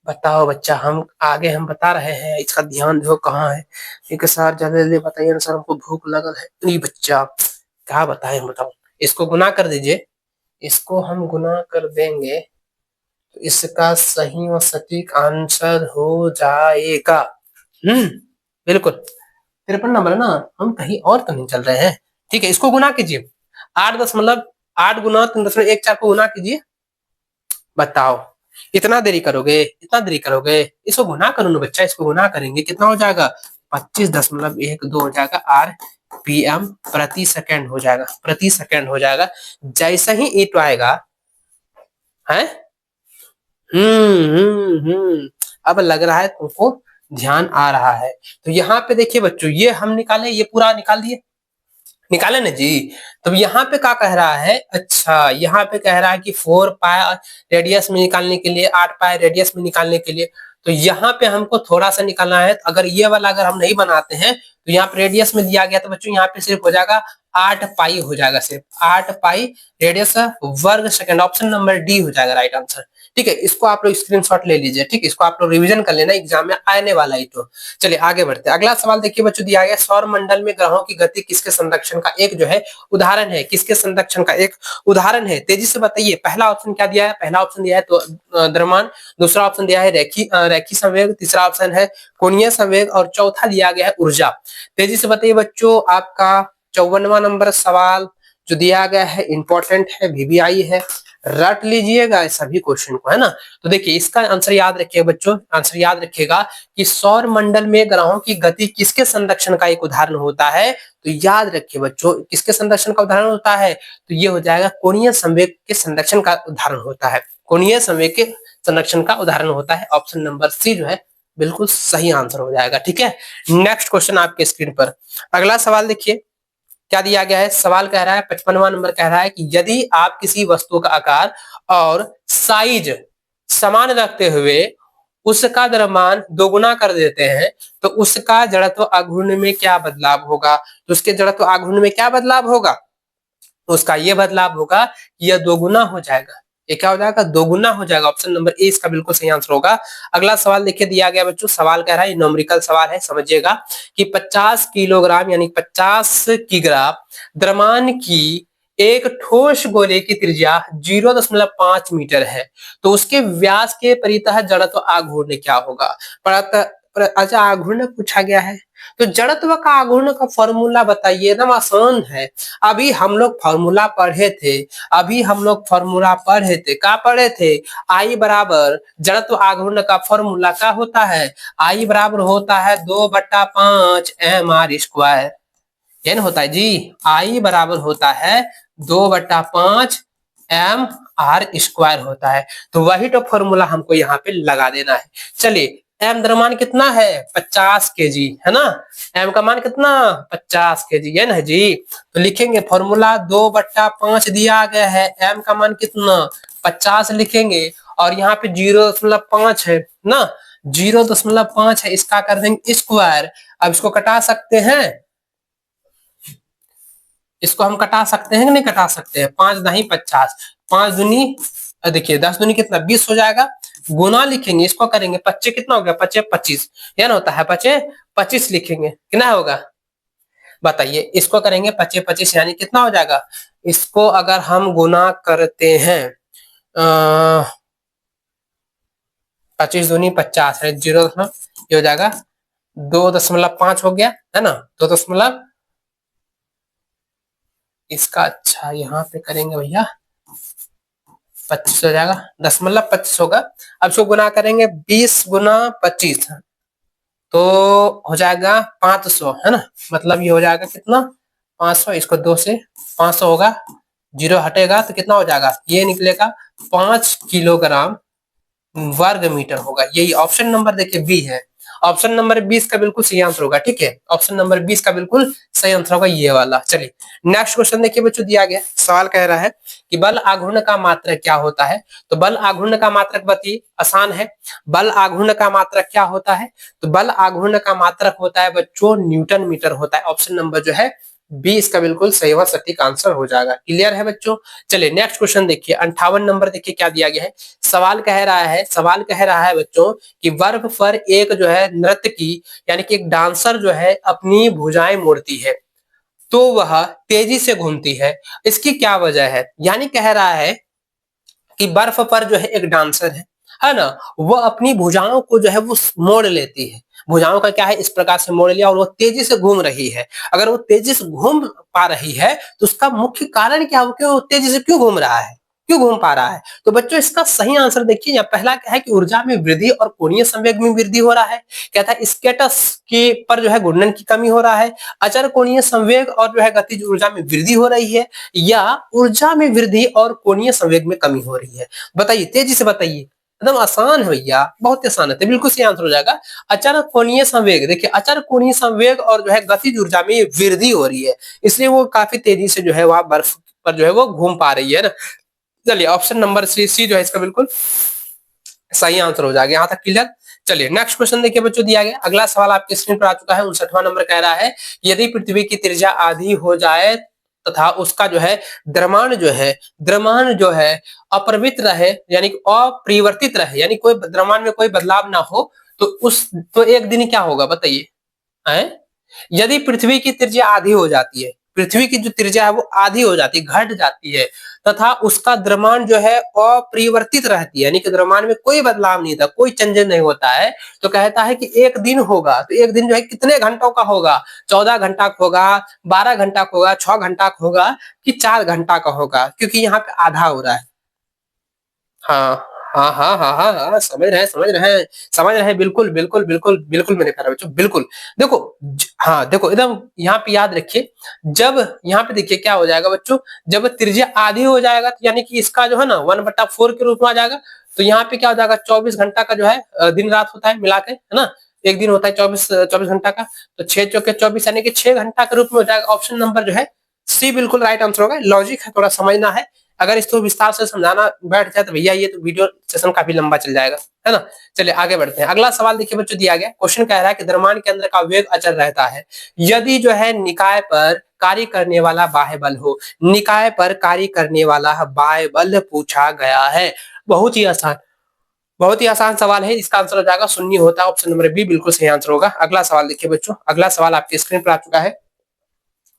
बताओ बच्चा, हम आगे हम बता रहे हैं, इसका ध्यान दो कहाँ है। एक सर जल्दी जल्दी बताइए ना सर, हमको भूख लगल है। नहीं बच्चा, क्या बताएं, बताओ। इसको गुना कर दीजिए, इसको हम गुना कर देंगे तो इसका सही और सटीक आंसर हो जाएगा। बिल्कुल। 53 नंबर है ना, हम कहीं और तो नहीं चल रहे हैं। ठीक है, इसको गुना कीजिए। 8 गुना 3.14 को गुना कीजिए। बताओ, इतना देरी करोगे, इतना देरी करोगे? इसको गुना करो ना बच्चा, इसको गुना करेंगे कितना हो जाएगा? 25.12 हो जाएगा। RPM प्रति सेकंड हो जाएगा, प्रति सेकंड हो जाएगा। जैसे ही ईट आएगा है। अब लग रहा है तुमको ध्यान आ रहा है। तो यहाँ पे देखिए बच्चों, ये हम निकाले, ये पूरा निकाल दिए, निकाले ना जी। तो यहाँ पे क्या कह रहा है? अच्छा, यहाँ पे कह रहा है कि 4 पाई रेडियस में निकालने के लिए, 8 पाई रेडियस में निकालने के लिए। तो यहाँ पे हमको थोड़ा सा निकालना है। अगर ये वाला अगर हम नहीं बनाते हैं तो यहाँ पे रेडियस में दिया गया, तो बच्चों यहाँ पे सिर्फ हो जाएगा 8 पाई हो जाएगा, सिर्फ 8 पाई रेडियस वर्ग सेकंड। ऑप्शन नंबर डी हो जाएगा राइट आंसर। ठीक है, इसको आप लोग स्क्रीनशॉट ले लीजिए। ठीक है, इसको आप लोग रिवीजन कर लेना, एग्जाम में आने वाला ही। तो चलिए आगे बढ़ते हैं। अगला सवाल देखिए बच्चों, दिया गया सौर मंडल में ग्रहों की गति किसके संरक्षण का एक जो है उदाहरण है? किसके संरक्षण का एक उदाहरण है? तेजी से बताइए। पहला ऑप्शन क्या दिया है? पहला ऑप्शन दिया है तो द्रव्यमान, दूसरा ऑप्शन दिया है रेखी संवेग, तीसरा ऑप्शन है कोणीय संवेग, और चौथा दिया गया है ऊर्जा। तेजी से बताइए बच्चों। आपका 54वां नंबर सवाल जो दिया गया है इंपॉर्टेंट है, VVI है, रट लीजिएगा सभी क्वेश्चन को, है ना। तो देखिए इसका आंसर याद रखिएगा बच्चों, आंसर याद रखिएगा कि सौर मंडल में ग्रहों की गति किसके संरक्षण का एक उदाहरण होता है? तो याद रखिए बच्चों, किसके संरक्षण का उदाहरण होता है? तो ये हो जाएगा कोणीय संवेग के संरक्षण का उदाहरण होता है। कोणीय संवेग के संरक्षण का उदाहरण होता है। ऑप्शन नंबर सी जो है बिल्कुल सही आंसर हो जाएगा। ठीक है, नेक्स्ट क्वेश्चन आपके स्क्रीन पर। अगला सवाल देखिए क्या दिया गया है। सवाल कह रहा है 55वां नंबर कह रहा है कि यदि आप किसी वस्तु का आकार और साइज समान रखते हुए उसका द्रव्यमान दोगुना कर देते हैं तो उसका जड़त्व आघूर्ण में क्या बदलाव होगा? तो उसके जड़त्व आघूर्ण में क्या बदलाव होगा? उसका ये बदलाव होगा कि यह दोगुना हो जाएगा। ये क्या हो जाएगा? दोगुना हो जाएगा। ऑप्शन नंबर ए इसका बिल्कुल सही आंसर होगा। अगला सवाल देखिए दिया गया बच्चों, सवाल कह रहा है न्यूमेरिकल सवाल है, समझिएगा कि 50 किलोग्राम यानी 50 किग्रा द्रव्यमान की एक ठोस गोले की त्रिज्या 0.5 मीटर है तो उसके व्यास के परितः जड़त्व आघूर्ण क्या होगा? अच्छा, आघूर्ण पूछा गया है तो जड़त्व का आघूर्ण का फॉर्मूला बताइए। एकदम आसान है। अभी हम लोग फॉर्मूला पढ़े थे, क्या पढ़े थे? आई बराबर जड़त्व आघूर्ण का फॉर्मूला क्या होता है? आई बराबर होता है 2/5 mr²। n होता है जी, आई बराबर होता है 2/5 mr² होता है। तो वही तो फॉर्मूला हमको यहाँ पे लगा देना है। चलिए, एम द्रव्यमान कितना है? 50 kg, है ना। एम का मान कितना? 50 kg, है ना जी। तो लिखेंगे फॉर्मूला 2/5 दिया गया है, एम का मान कितना? 50 लिखेंगे, और यहाँ पे 0.5 है ना, 0.5 है, इसका कर देंगे स्क्वायर। अब इसको कटा सकते हैं, इसको हम कटा सकते हैं कि नहीं कटा सकते हैं? 5 दही 50, 5 दूनी देखिए 10 दूनी कितना? 20 हो जाएगा। गुना लिखेंगे, इसको करेंगे 25 कितना हो गया? 25 25, यह ना होता है 25 25 लिखेंगे, कितना होगा बताइए? इसको करेंगे 25 25 यानी कितना हो जाएगा? इसको अगर हम गुना करते हैं 25 दूनी 50 है, 0 ये हो जाएगा 2.5 हो गया, है ना। 2 इसका अच्छा यहाँ पे करेंगे भैया 25 हो जाएगा, 10.25 होगा। अब इसको गुना करेंगे 20 गुना 25 तो हो जाएगा 500, है ना। मतलब ये हो जाएगा कितना? 500, इसको 2 से 500 होगा, 0 हटेगा तो कितना हो जाएगा? ये निकलेगा 5 किलोग्राम वर्ग मीटर होगा। यही ऑप्शन नंबर देखिए बी है। ऑप्शन नंबर 20 का बिल्कुल सही आंसर होगा। ठीक है, ऑप्शन नंबर 20 का बिल्कुल सही आंसर होगा ये वाला। चलिए नेक्स्ट क्वेश्चन देखिए बच्चों, दिया गया सवाल कह रहा है कि बल आघूर्ण का मात्रक क्या होता है? तो बल आघूर्ण का मात्रक बताइए, आसान है। बल आघूर्ण का मात्रक क्या होता है? तो बल आघूर्ण का मात्रक होता है बच्चों न्यूटन मीटर होता है। ऑप्शन नंबर जो है बी इसका बिल्कुल सही व सटीक आंसर हो जाएगा। क्लियर है बच्चों? चलिए नेक्स्ट क्वेश्चन देखिए, 58 नंबर देखिए क्या दिया गया है। सवाल कह रहा है बच्चों कि बर्फ पर एक जो है नर्तकी यानी कि एक डांसर जो है अपनी भुजाएं मोड़ती है तो वह तेजी से घूमती है, इसकी क्या वजह है? यानी कह रहा है कि बर्फ पर जो है एक डांसर है ना, वो अपनी भुजाओं को जो है वो मोड़ लेती है। भुजाओं का क्या है, इस प्रकार से मोड़ लिया और वो तेजी से घूम रही है। अगर वो तेजी से घूम पा रही है तो उसका मुख्य कारण क्या हो, क्यों तेजी से क्यों घूम रहा है, क्यों घूम पा रहा है? तो बच्चों इसका सही आंसर देखिए, यहाँ पहला क्या है कि ऊर्जा में वृद्धि और कोणीय संवेग में वृद्धि हो रहा है। कहता है स्केटस के पर जो है घूर्णन की कमी हो रहा है, अचर कोणीय संवेग और जो है गतिज ऊर्जा में वृद्धि हो रही है, या ऊर्जा में वृद्धि और कोणीय संवेग में कमी हो रही है। बताइए, तेजी से बताइए, एकदम आसान है भैया, बहुत आसान है, तो बिल्कुल सही आंसर हो जाएगा अचर कोणीय संवेग। देखिए अचर कोणीय संवेग और जो है गतिज ऊर्जा में वृद्धि हो रही है, इसलिए वो काफी तेजी से जो है वह बर्फ पर जो है वो घूम पा रही है ना। चलिए ऑप्शन नंबर सी जो है इसका बिल्कुल सही आंसर हो जाएगा। यहाँ तक क्लियर। चलिए नेक्स्ट क्वेश्चन देखिए बच्चों, दिया गया अगला सवाल आपके स्क्रीन पर आ चुका है। 59वां नंबर कह रहा है यदि पृथ्वी की त्रिज्या आधी हो जाए तथा उसका जो है द्रव्यमान जो है अपरिवर्तित रहे, यानी कि अपरिवर्तित रहे, यानी कोई द्रव्यमान में कोई बदलाव ना हो, तो एक दिन क्या होगा बताइए? यदि पृथ्वी की त्रिज्या आधी हो जाती है, पृथ्वी की जो त्रिज्या है वो आधी हो जाती है, घट जाती है, तथा उसका द्रव्यमान जो है अपरिवर्तित रहती है, यानी कि द्रव्यमान में कोई बदलाव नहीं था, कोई चेंज नहीं होता है, तो कहता है कि एक दिन होगा। तो एक दिन जो है कितने घंटों का होगा? 14 घंटा का होगा, 12 घंटा का होगा, 6 घंटा का होगा, कि 4 घंटा का होगा? क्योंकि यहाँ पे आधा हो रहा है। हाँ हाँ, समझ रहे हैं, बिल्कुल बिल्कुल बिल्कुल बिल्कुल मेरे प्यारे बच्चों, बिल्कुल। देखो हाँ देखो एकदम यहाँ पे याद रखिए, जब यहाँ पे देखिए क्या हो जाएगा बच्चों, जब त्रिज्या आधी हो जाएगा तो यानी कि इसका जो है ना 1/4 के रूप में आ जाएगा। तो यहाँ पे क्या हो जाएगा, 24 घंटा का जो है दिन रात होता है मिला के, है ना, एक दिन होता है 24 घंटा का, तो 6 × 4 = 24 यानी कि 6 घंटा के रूप में हो जाएगा। ऑप्शन नंबर जो है सी बिल्कुल राइट आंसर होगा। लॉजिक है, थोड़ा समझना है, अगर इसको विस्तार से समझाना बैठ जाए तो भैया ये तो वीडियो सेशन काफी लंबा चल जाएगा, है ना। चलिए आगे बढ़ते हैं। अगला सवाल देखिए बच्चों, दिया गया क्वेश्चन कह रहा है कि द्रव्यमान के अंदर का वेग अचल रहता है यदि जो है निकाय पर कार्य करने वाला बाह्य बल हो। निकाय पर कार्य करने वाला बाह्य बल पूछा गया है। बहुत ही आसान, बहुत ही आसान सवाल है, इसका आंसर हो जाएगा शून्य होता है। ऑप्शन नंबर बी बिल्कुल सही आंसर होगा। अगला सवाल देखिए बच्चों, अगला सवाल आपके स्क्रीन पर आ चुका है।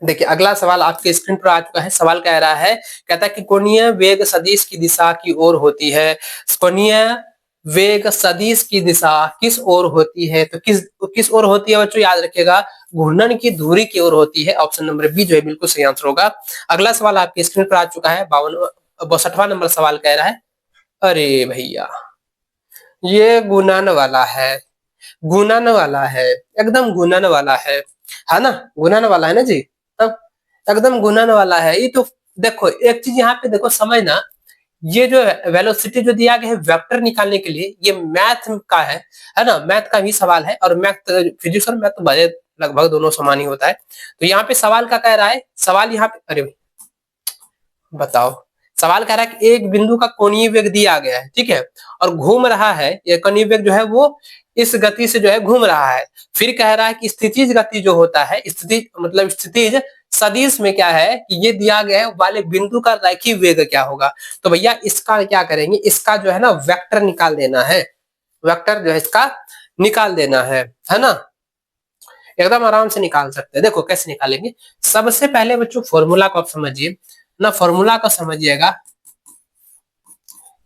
देखिए अगला सवाल आपके स्क्रीन पर आ चुका है। सवाल कह रहा है, कहता है कि कोणीय वेग सदिश की दिशा की ओर होती है। कोणीय वेग सदिश की दिशा किस ओर होती है? तो किस ओर होती है बच्चों, याद रखिएगा, घूर्णन की धुरी की ओर होती है। ऑप्शन नंबर बी जो है बिल्कुल सही आंसर होगा। अगला सवाल आपके स्क्रीन पर आ चुका है। 62वां नंबर सवाल कह रहा है, अरे भैया ये गुणन वाला है, गुणन वाला है, एकदम गुणन वाला है ना, गुणन वाला है ना जी, तब एकदम गुणन वाला है। ये तो देखो एक चीज यहाँ पे देखो समझना, ये जो वेलोसिटी जो दिया गया है वेक्टर निकालने के लिए, ये मैथ का है ना, मैथ का भी सवाल है, और मैथ फिजिक्स और मैथ तो बड़े लगभग दोनों समान ही होता है। तो यहाँ पे सवाल का कह रहा है, सवाल यहाँ पे, अरे बताओ, सवाल कह रहा है कि एक बिंदु का कोणीय वेग दिया गया है, ठीक है, और घूम रहा है, ये कोणीय वेग जो है वो इस गति से जो है घूम रहा है। फिर कह रहा है कि स्थितिज गति जो होता है, स्थिति मतलब स्थितिज सदिश में क्या है कि ये दिया गया है वाले बिंदु का रैखिक वेग क्या होगा। तो भैया इसका क्या करेंगे, इसका जो है ना वेक्टर निकाल देना है, वेक्टर जो है इसका निकाल देना है ना, एकदम आराम से निकाल सकते हैं। देखो कैसे निकालेंगे, सबसे पहले बच्चों फॉर्मूला को आप समझिए ना, फॉर्मूला को समझिएगा।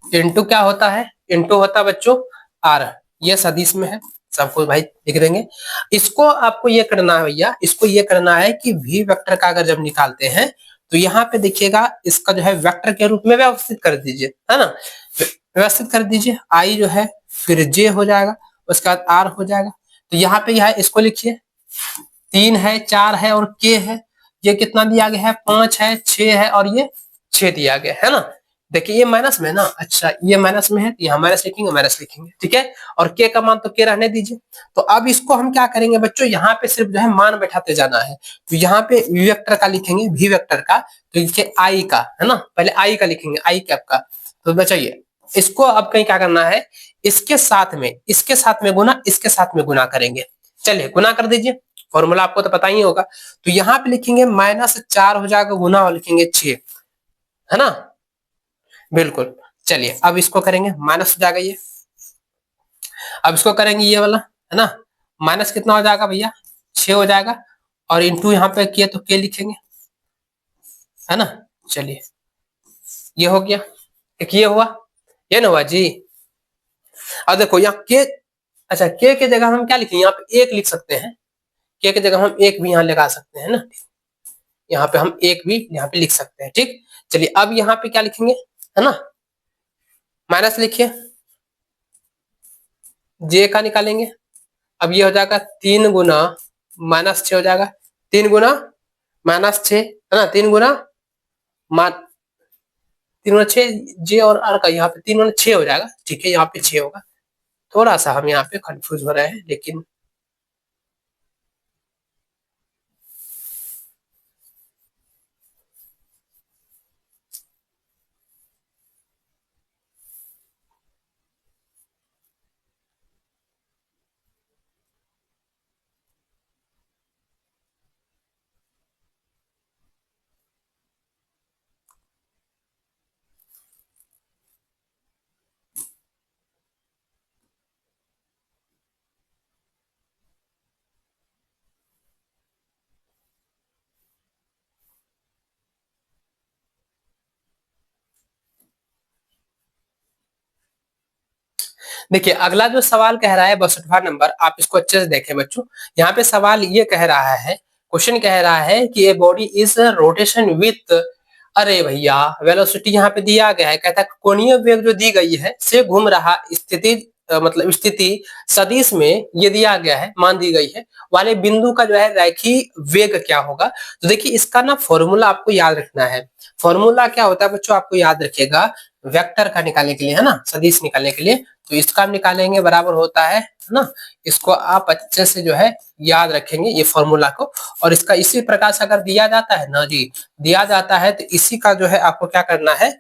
इंटू क्या होता है, इंटू होता है बच्चों आर, ये सदिश में है, सबको भाई लिख देंगे। इसको आपको ये करना है भैया, इसको ये करना है कि वी वेक्टर का अगर जब निकालते हैं तो यहाँ पे देखिएगा इसका जो है वेक्टर के रूप में व्यवस्थित कर दीजिए, है ना, व्यवस्थित कर दीजिए। आई जो है फिर जे हो जाएगा, उसके बाद आर हो जाएगा। तो यहाँ पे यह है, इसको लिखिए, 3 है, 4 है और के है, ये कितना दिया गया है, 5 है, 6 है और ये 6 दिया गया है ना। देखिए ये माइनस में ना, अच्छा ये माइनस में है तो यहाँ माइनस लिखेंगे, माइनस लिखेंगे, ठीक है, और के का मान तो के रहने दीजिए। तो अब इसको हम क्या करेंगे बच्चों, यहाँ पे सिर्फ जो है मान बैठाते जाना है। तो यहाँ पे वी वेक्टर का लिखेंगे, वी वेक्टर का, तो ये आई का है ना, पहले आई का लिखेंगे, आई कैप का। तो बचाइए इसको अब कहीं क्या करना है, इसके साथ में गुना, इसके साथ में गुना करेंगे। चलिए गुना कर दीजिए, फॉर्मूला आपको तो पता ही होगा। तो यहाँ पे लिखेंगे -4 हो जाएगा, गुना और लिखेंगे 6, है ना, बिल्कुल चलिए अब इसको करेंगे, माइनस हो जाएगा ये। अब इसको करेंगे ये वाला, है ना, माइनस कितना हो जाएगा भैया, 6 हो जाएगा, और इंटू यहाँ पे किया तो के लिखेंगे, है ना। चलिए ये हो गया, एक ये हुआ, ये ना हुआ जी। अब देखो यहाँ के, अच्छा के जगह हम क्या लिखेंगे, यहाँ पे एक लिख सकते हैं, के जगह हम एक भी यहाँ लगा सकते हैं ना, यहाँ पे हम एक भी यहाँ पे लिख सकते हैं, ठीक। चलिए अब यहाँ पे क्या लिखेंगे, है ना, माइनस लिखिए, जे का निकालेंगे। अब ये हो जाएगा 3 गुना माइनस 6 हो जाएगा, 3 गुना माइनस 6, है ना, 3 गुना 6, जे और आर का यहाँ पे 3 गुना 6 हो जाएगा, ठीक है, यहाँ पे 6 होगा। थोड़ा सा हम यहाँ पे कंफ्यूज हो रहे हैं, लेकिन देखिए अगला जो सवाल कह रहा है 62वां नंबर, आप इसको अच्छे से देखें बच्चों। यहाँ पे सवाल ये कह रहा है, क्वेश्चन कह रहा है कि a body is rotation with, अरे भैया वेलोसिटी यहाँ पे दिया गया है, कहता है कोणीय वेग जो दी गई है से घूम रहा स्थिति मतलब स्थिति सदिश में ये दिया गया है, मान दी गई है, वाले बिंदु का जो है रैखिक वेग क्या होगा। तो देखिए इसका ना फॉर्मूला आपको याद रखना है। फॉर्मूला क्या होता है बच्चों, आपको याद रखिएगा, वेक्टर का निकालने के लिए, है ना, सदिश निकालने के लिए, तो इसका निकालेंगे बराबर होता है ना, इसको आप अच्छे से जो है याद रखेंगे ये फॉर्मूला को। और इसका इसी प्रकार से अगर दिया जाता है ना जी, दिया जाता है तो इसी का जो है आपको क्या करना है,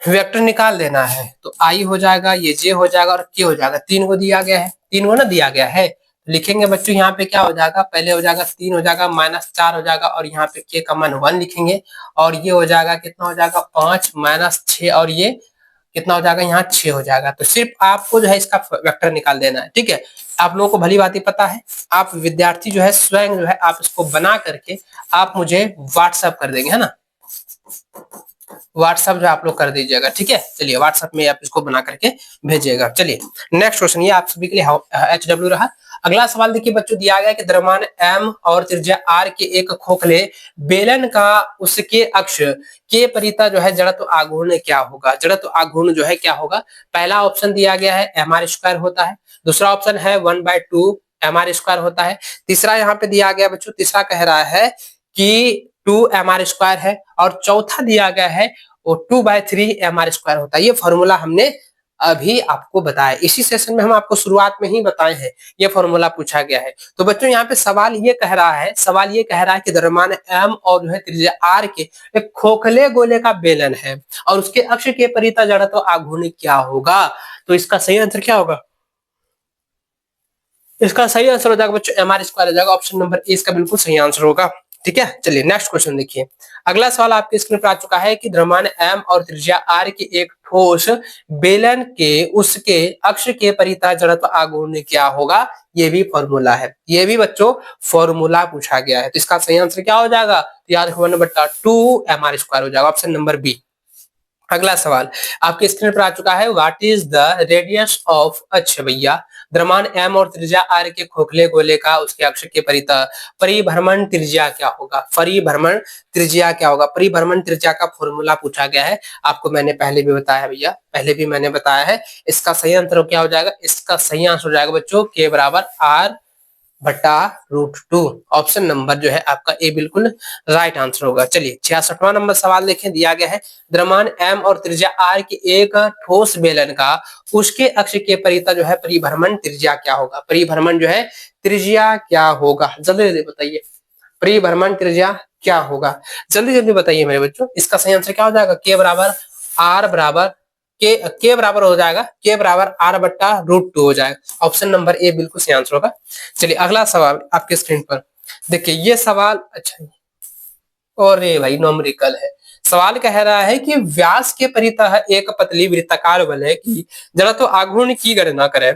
वेक्टर निकाल देना है। तो आई हो जाएगा, ये जे हो जाएगा और के हो जाएगा, 3 को दिया गया है, 3 को ना दिया गया है, लिखेंगे बच्चों यहाँ पे क्या हो जाएगा, पहले हो जाएगा 3 हो जाएगा, माइनस 4 हो जाएगा, और यहाँ पे के का मान 1 लिखेंगे, और ये हो जाएगा कितना हो जाएगा 5 माइनस 6, और ये कितना हो जाएगा यहाँ 6 हो जाएगा। तो सिर्फ आपको जो है इसका वेक्टर निकाल देना है, ठीक है। आप लोगों को भली बात ही पता है, आप विद्यार्थी जो है स्वयं जो है आप इसको बना करके आप मुझे व्हाट्सएप कर देंगे, है ना, व्हाट्सएप जो आप लोग कर दीजिएगा, ठीक है। चलिए व्हाट्सएप में आप इसको बना करके भेजिएगा। चलिए नेक्स्ट क्वेश्चन, ये आप सभी के लिए HW रहा। अगला सवाल देखिए बच्चों, दिया गया कि द्रव्यमान m और त्रिज्या r के एक खोखले बेलन का उसके अक्ष के परिता जो है जड़त्व आघूर्ण क्या होगा, जड़त्व आघूर्ण जो है क्या होगा। पहला ऑप्शन दिया गया है mr² होता है, दूसरा ऑप्शन है 1/2 mr² होता है, तीसरा यहाँ पे दिया गया बच्चों, तीसरा कह रहा है कि 2mr² है, और चौथा दिया गया है वो 2/3 mr² होता है। ये फॉर्मूला हमने अभी आपको बताया, इसी सेशन में हम आपको शुरुआत में ही बताए हैं, ये फॉर्मूला पूछा गया है। तो बच्चों यहाँ पे सवाल ये कह रहा है, सवाल ये कह रहा है कि द्रव्यमान m और जो है त्रिज्या r के एक खोखले गोले का बेलन है और उसके अक्ष के परिता जड़त्व आघूर्ण क्या होगा। तो इसका सही आंसर क्या होगा, इसका सही आंसर हो जाएगा बच्चों mr² हो जाएगा, ऑप्शन नंबर ए इसका बिल्कुल सही आंसर होगा, ठीक है। चलिए नेक्स्ट क्वेश्चन देखिए। अगला सवाल आपके स्क्रीन पर आ चुका है कि द्रव्यमान m और त्रिज्या r के एक ठोस बेलन के उसके अक्ष के परिता जड़त्व आघूर्ण क्या होगा। ये भी फॉर्मूला है, ये भी बच्चों फॉर्मूला पूछा गया है। तो इसका सही आंसर क्या हो जाएगा, याद 1/2 mr² हो जाएगा, ऑप्शन नंबर बी। अगला सवाल आपके स्क्रीन पर आ चुका है, what is the radius of, अच्छा भैया द्रव्यमान m और त्रिज्या r के खोखले गोले का उसके अक्ष के परिभ्रमण त्रिज्या क्या होगा, परिभ्रमण त्रिज्या क्या होगा। परिभ्रमण त्रिज्या का फॉर्मूला पूछा गया है, आपको मैंने पहले भी बताया भैया, पहले भी मैंने बताया है। इसका सही आंसर क्या हो जाएगा, इसका सही आंसर हो जाएगा बच्चों k बराबर r/√2, ऑप्शन नंबर जो है आपका ए बिल्कुल राइट आंसर होगा। चलिए 66वां नंबर सवाल देखें, दिया गया है द्रव्यमान m और त्रिज्या r के एक ठोस बेलन का उसके अक्ष के परिता जो है परिभ्रमण त्रिज्या क्या होगा। परिभ्रमण जो है त्रिज्या क्या होगा, जल्दी जल्दी बताइए, परिभ्रमण त्रिज्या क्या होगा, जल्दी जल्दी बताइए मेरे बच्चों। इसका सही आंसर क्या हो जाएगा, के बराबर के बराबर हो जाएगा, के बराबर r/√2 हो जाएगा, ऑप्शन नंबर ए बिल्कुल सही आंसर होगा। चलिए अगला सवाल आपके स्क्रीन पर देखिए, ये सवाल अच्छा, और भाई न्यूमेरिकल है, सवाल कह रहा है कि व्यास के परितः एक पतली वृत्ताकार वलय की जड़त्व आघूर्ण की गणना करें।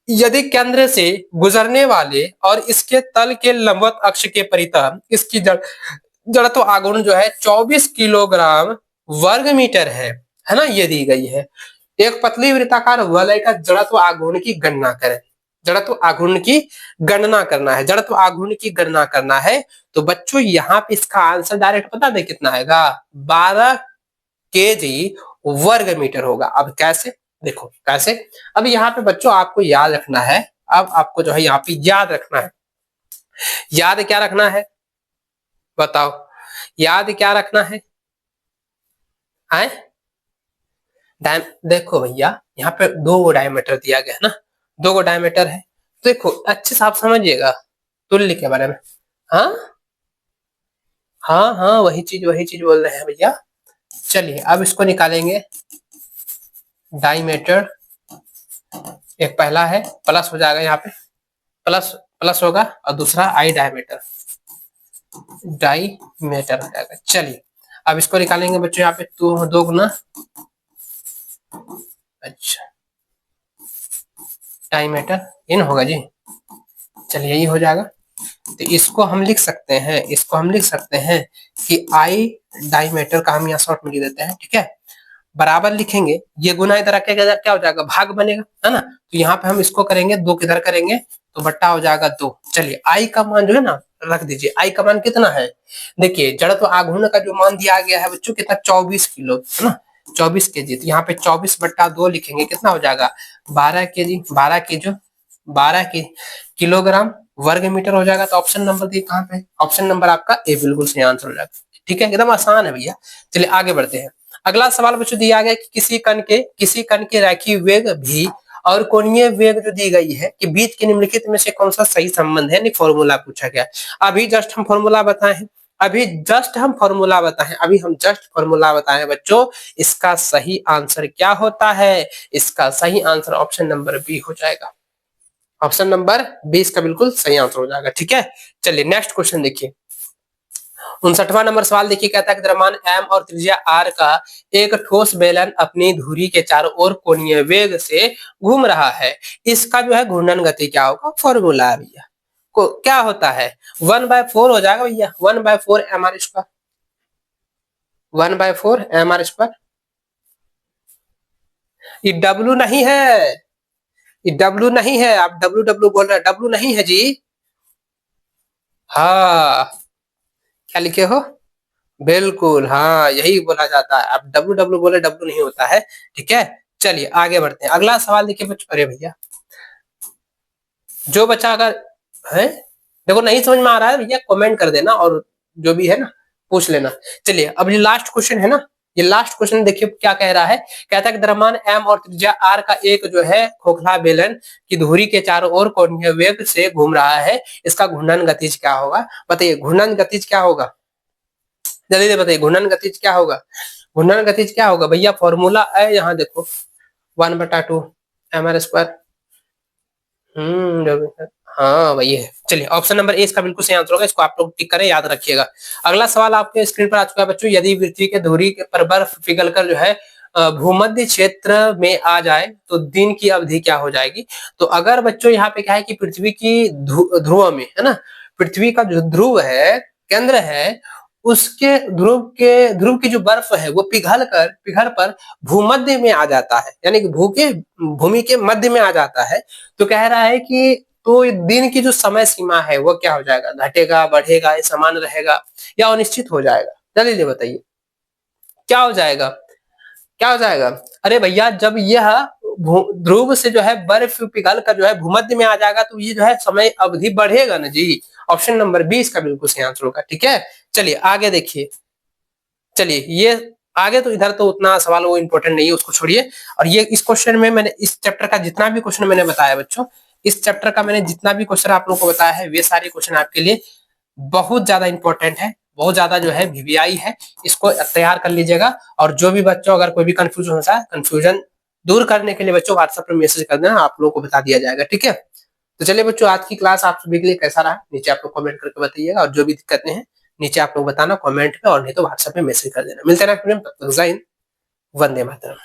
यदि केंद्र से गुजरने वाले और इसके तल के लंबवत अक्ष के परितः इसकी जड़त्व आघूर्ण जो है 24 किलोग्राम वर्ग मीटर है ना, ये दी गई है। एक पतली वृत्ताकार वलय का जड़त्व आघूर्ण की गणना करें। जड़त्व आघूर्ण की गणना करना है, जड़त्व आघूर्ण की गणना करना है। तो बच्चों यहाँ पे इसका आंसर डायरेक्ट पता है कितना आएगा, 12 केजी वर्ग मीटर होगा। अब कैसे, देखो कैसे। अब यहाँ पे बच्चों आपको याद रखना है, अब आपको जो है यहाँ पे याद रखना है। याद क्या रखना है बताओ, याद क्या रखना है? आए देखो भैया, यहाँ पे 2 डायमीटर दिया गया है ना, 2 डायमीटर है। देखो अच्छे से आप समझिएगा तुल्य के बारे में। हाँ हाँ हाँ, वही चीज बोल रहे हैं भैया। चलिए अब इसको निकालेंगे। डायमीटर एक पहला है, प्लस हो जाएगा यहाँ पे, प्लस प्लस होगा, और दूसरा आई डायमीटर, डायमीटर हो जाएगा। चलिए अब इसको निकालेंगे बच्चों, यहाँ पे 2 गुना, अच्छा डायमीटर इन होगा जी। चलिए यही हो जाएगा। तो इसको हम लिख सकते हैं, इसको हम लिख सकते हैं कि आई डायमीटर का हम यहाँ शॉर्ट में लिख देते हैं, ठीक है। बराबर लिखेंगे, ये गुना इधर आके क्या हो जाएगा, भाग बनेगा, है ना। तो यहाँ पे हम इसको करेंगे, 2 किधर करेंगे तो बट्टा हो जाएगा 2। चलिए आई का मान जो है ना रख दीजिए, आई का मान कितना है, देखिए जड़त्व आघूर्ण का जो मान दिया गया है बच्चों कितना, 24 किलो, है ना, 24 केजी। तो यहाँ पे 24/2 लिखेंगे, कितना हो जाएगा, 12 केजी, 12 के जो 12 के किलोग्राम वर्ग मीटर हो जाएगा। तो ऑप्शन नंबर दी कहाँ पे, ऑप्शन नंबर आपका ए बिल्कुल सही आंसर हो जाएगा, ठीक है, एकदम आसान है भैया। चलिए आगे बढ़ते हैं। अगला सवाल बच्चों दिया गया कि किसी कण के रेखीय वेग भी और कोणीय वेग जो दी गई है कि बीच के निम्नलिखित में से कौन सा सही संबंध है, फॉर्मूला पूछा गया। अभी जस्ट हम फॉर्मूला बताए हैं, अभी हम जस्ट फॉर्मूला बताए हैं बच्चों। इसका सही आंसर क्या होता है, इसका सही आंसर ऑप्शन नंबर बी हो जाएगा। ऑप्शन नंबर 20 का बिल्कुल सही आंसर हो जाएगा, ठीक है। चलिए नेक्स्ट क्वेश्चन देखिए, 59वां नंबर सवाल देखिए, कहता है कि द्रव्यमान m और त्रिज्या r का एक ठोस बेलन अपनी धुरी के चारों ओर कोणीय वेग से घूम रहा है। इसका जो है घूर्णन गति क्या होगा, फॉर्मूला है भैया। को क्या होता है, 1/4 हो जाएगा भैया, 1/4 mr², 1/4 mr²। ये W नहीं है, ये W नहीं है, आप W बोल रहे हैं, W नहीं है जी। हाँ क्या लिखे हो, बिल्कुल हाँ यही बोला जाता है। आप W बोले, W नहीं होता है, ठीक है। चलिए आगे बढ़ते हैं, अगला सवाल देखिए बच्चों। अरे भैया जो बच्चा अगर है, देखो नहीं समझ में आ रहा है भैया कमेंट कर देना, और जो भी है ना पूछ लेना। चलिए अब ये लास्ट क्वेश्चन है ना, ये लास्ट क्वेश्चन देखिए क्या कह रहा है। कहता है कि द्रव्यमान m और त्रिज्या r का एक जो है खोखला बेलन की धुरी के चारों ओर कोणीय वेग से घूम रहा है। इसका घूर्णन गतिज क्या होगा, बताइए घूर्णन गतिज क्या होगा, जल्दी से बताइए घूर्णन गतिज क्या होगा। घूर्णन गतिज क्या होगा भैया, फॉर्मूला है यहाँ देखो, 1/2 mr²। हाँ वही है। चलिए ऑप्शन नंबर ए इसका बिल्कुल सही आंसर होगा, इसको आप लोग टिक करें, याद रखिएगा। अगला सवाल आपके स्क्रीन पर आ चुका है बच्चों, यदि पृथ्वी के धुरी पर बर्फ पिघलकर जो है भूमध्य क्षेत्र में आ जाए तो दिन की अवधि क्या हो जाएगी। तो अगर बच्चों यहाँ पे क्या है कि पृथ्वी की ध्रुव में, है ना, पृथ्वी का जो ध्रुव है, केंद्र है, उसके ध्रुव की जो बर्फ है वो पिघल पर भूमध्य में आ जाता है, यानी कि भूमि के मध्य में आ जाता है। तो कह रहा है कि तो दिन की जो समय सीमा है वो क्या हो जाएगा, घटेगा, बढ़ेगा, या समान रहेगा, या अनिश्चित हो जाएगा। जल्दी बताइए क्या हो जाएगा, क्या हो जाएगा। अरे भैया जब यह ध्रुव से जो है बर्फ पिघल कर जो है भूमध्य में आ जाएगा तो ये जो है समय अवधि बढ़ेगा ना जी। ऑप्शन नंबर 20 का बिल्कुल सही आंसर होगा, ठीक है। चलिए आगे देखिए, चलिए ये आगे तो इधर तो उतना सवाल वो इंपॉर्टेंट नहीं है, उसको छोड़िए। और ये इस क्वेश्चन में मैंने इस चैप्टर का जितना भी क्वेश्चन मैंने बताया बच्चों, इस चैप्टर का मैंने जितना भी क्वेश्चन आप लोगों को बताया है, वे सारे क्वेश्चन आपके लिए बहुत ज्यादा इंपॉर्टेंट है, बहुत ज्यादा जो है वीवीआई है। इसको तैयार कर लीजिएगा। और जो भी बच्चों अगर कोई भी कंफ्यूजन होता है, कंफ्यूजन दूर करने के लिए बच्चों व्हाट्सएप पर मैसेज कर देना, आप लोगों को बता दिया जाएगा, ठीक है। तो चलिए बच्चों आज की क्लास आप सभी के लिए कैसा रहा नीचे आप लोग कमेंट करके बताइएगा, और जो भी दिक्कतें हैं नीचे आप लोग बताना कमेंट में, और नहीं तो व्हाट्सएप में मैसेज कर देना। मिलते हैं नेक्स्ट वीडियो में, तब तक जय हिंद, वंदे मातरम।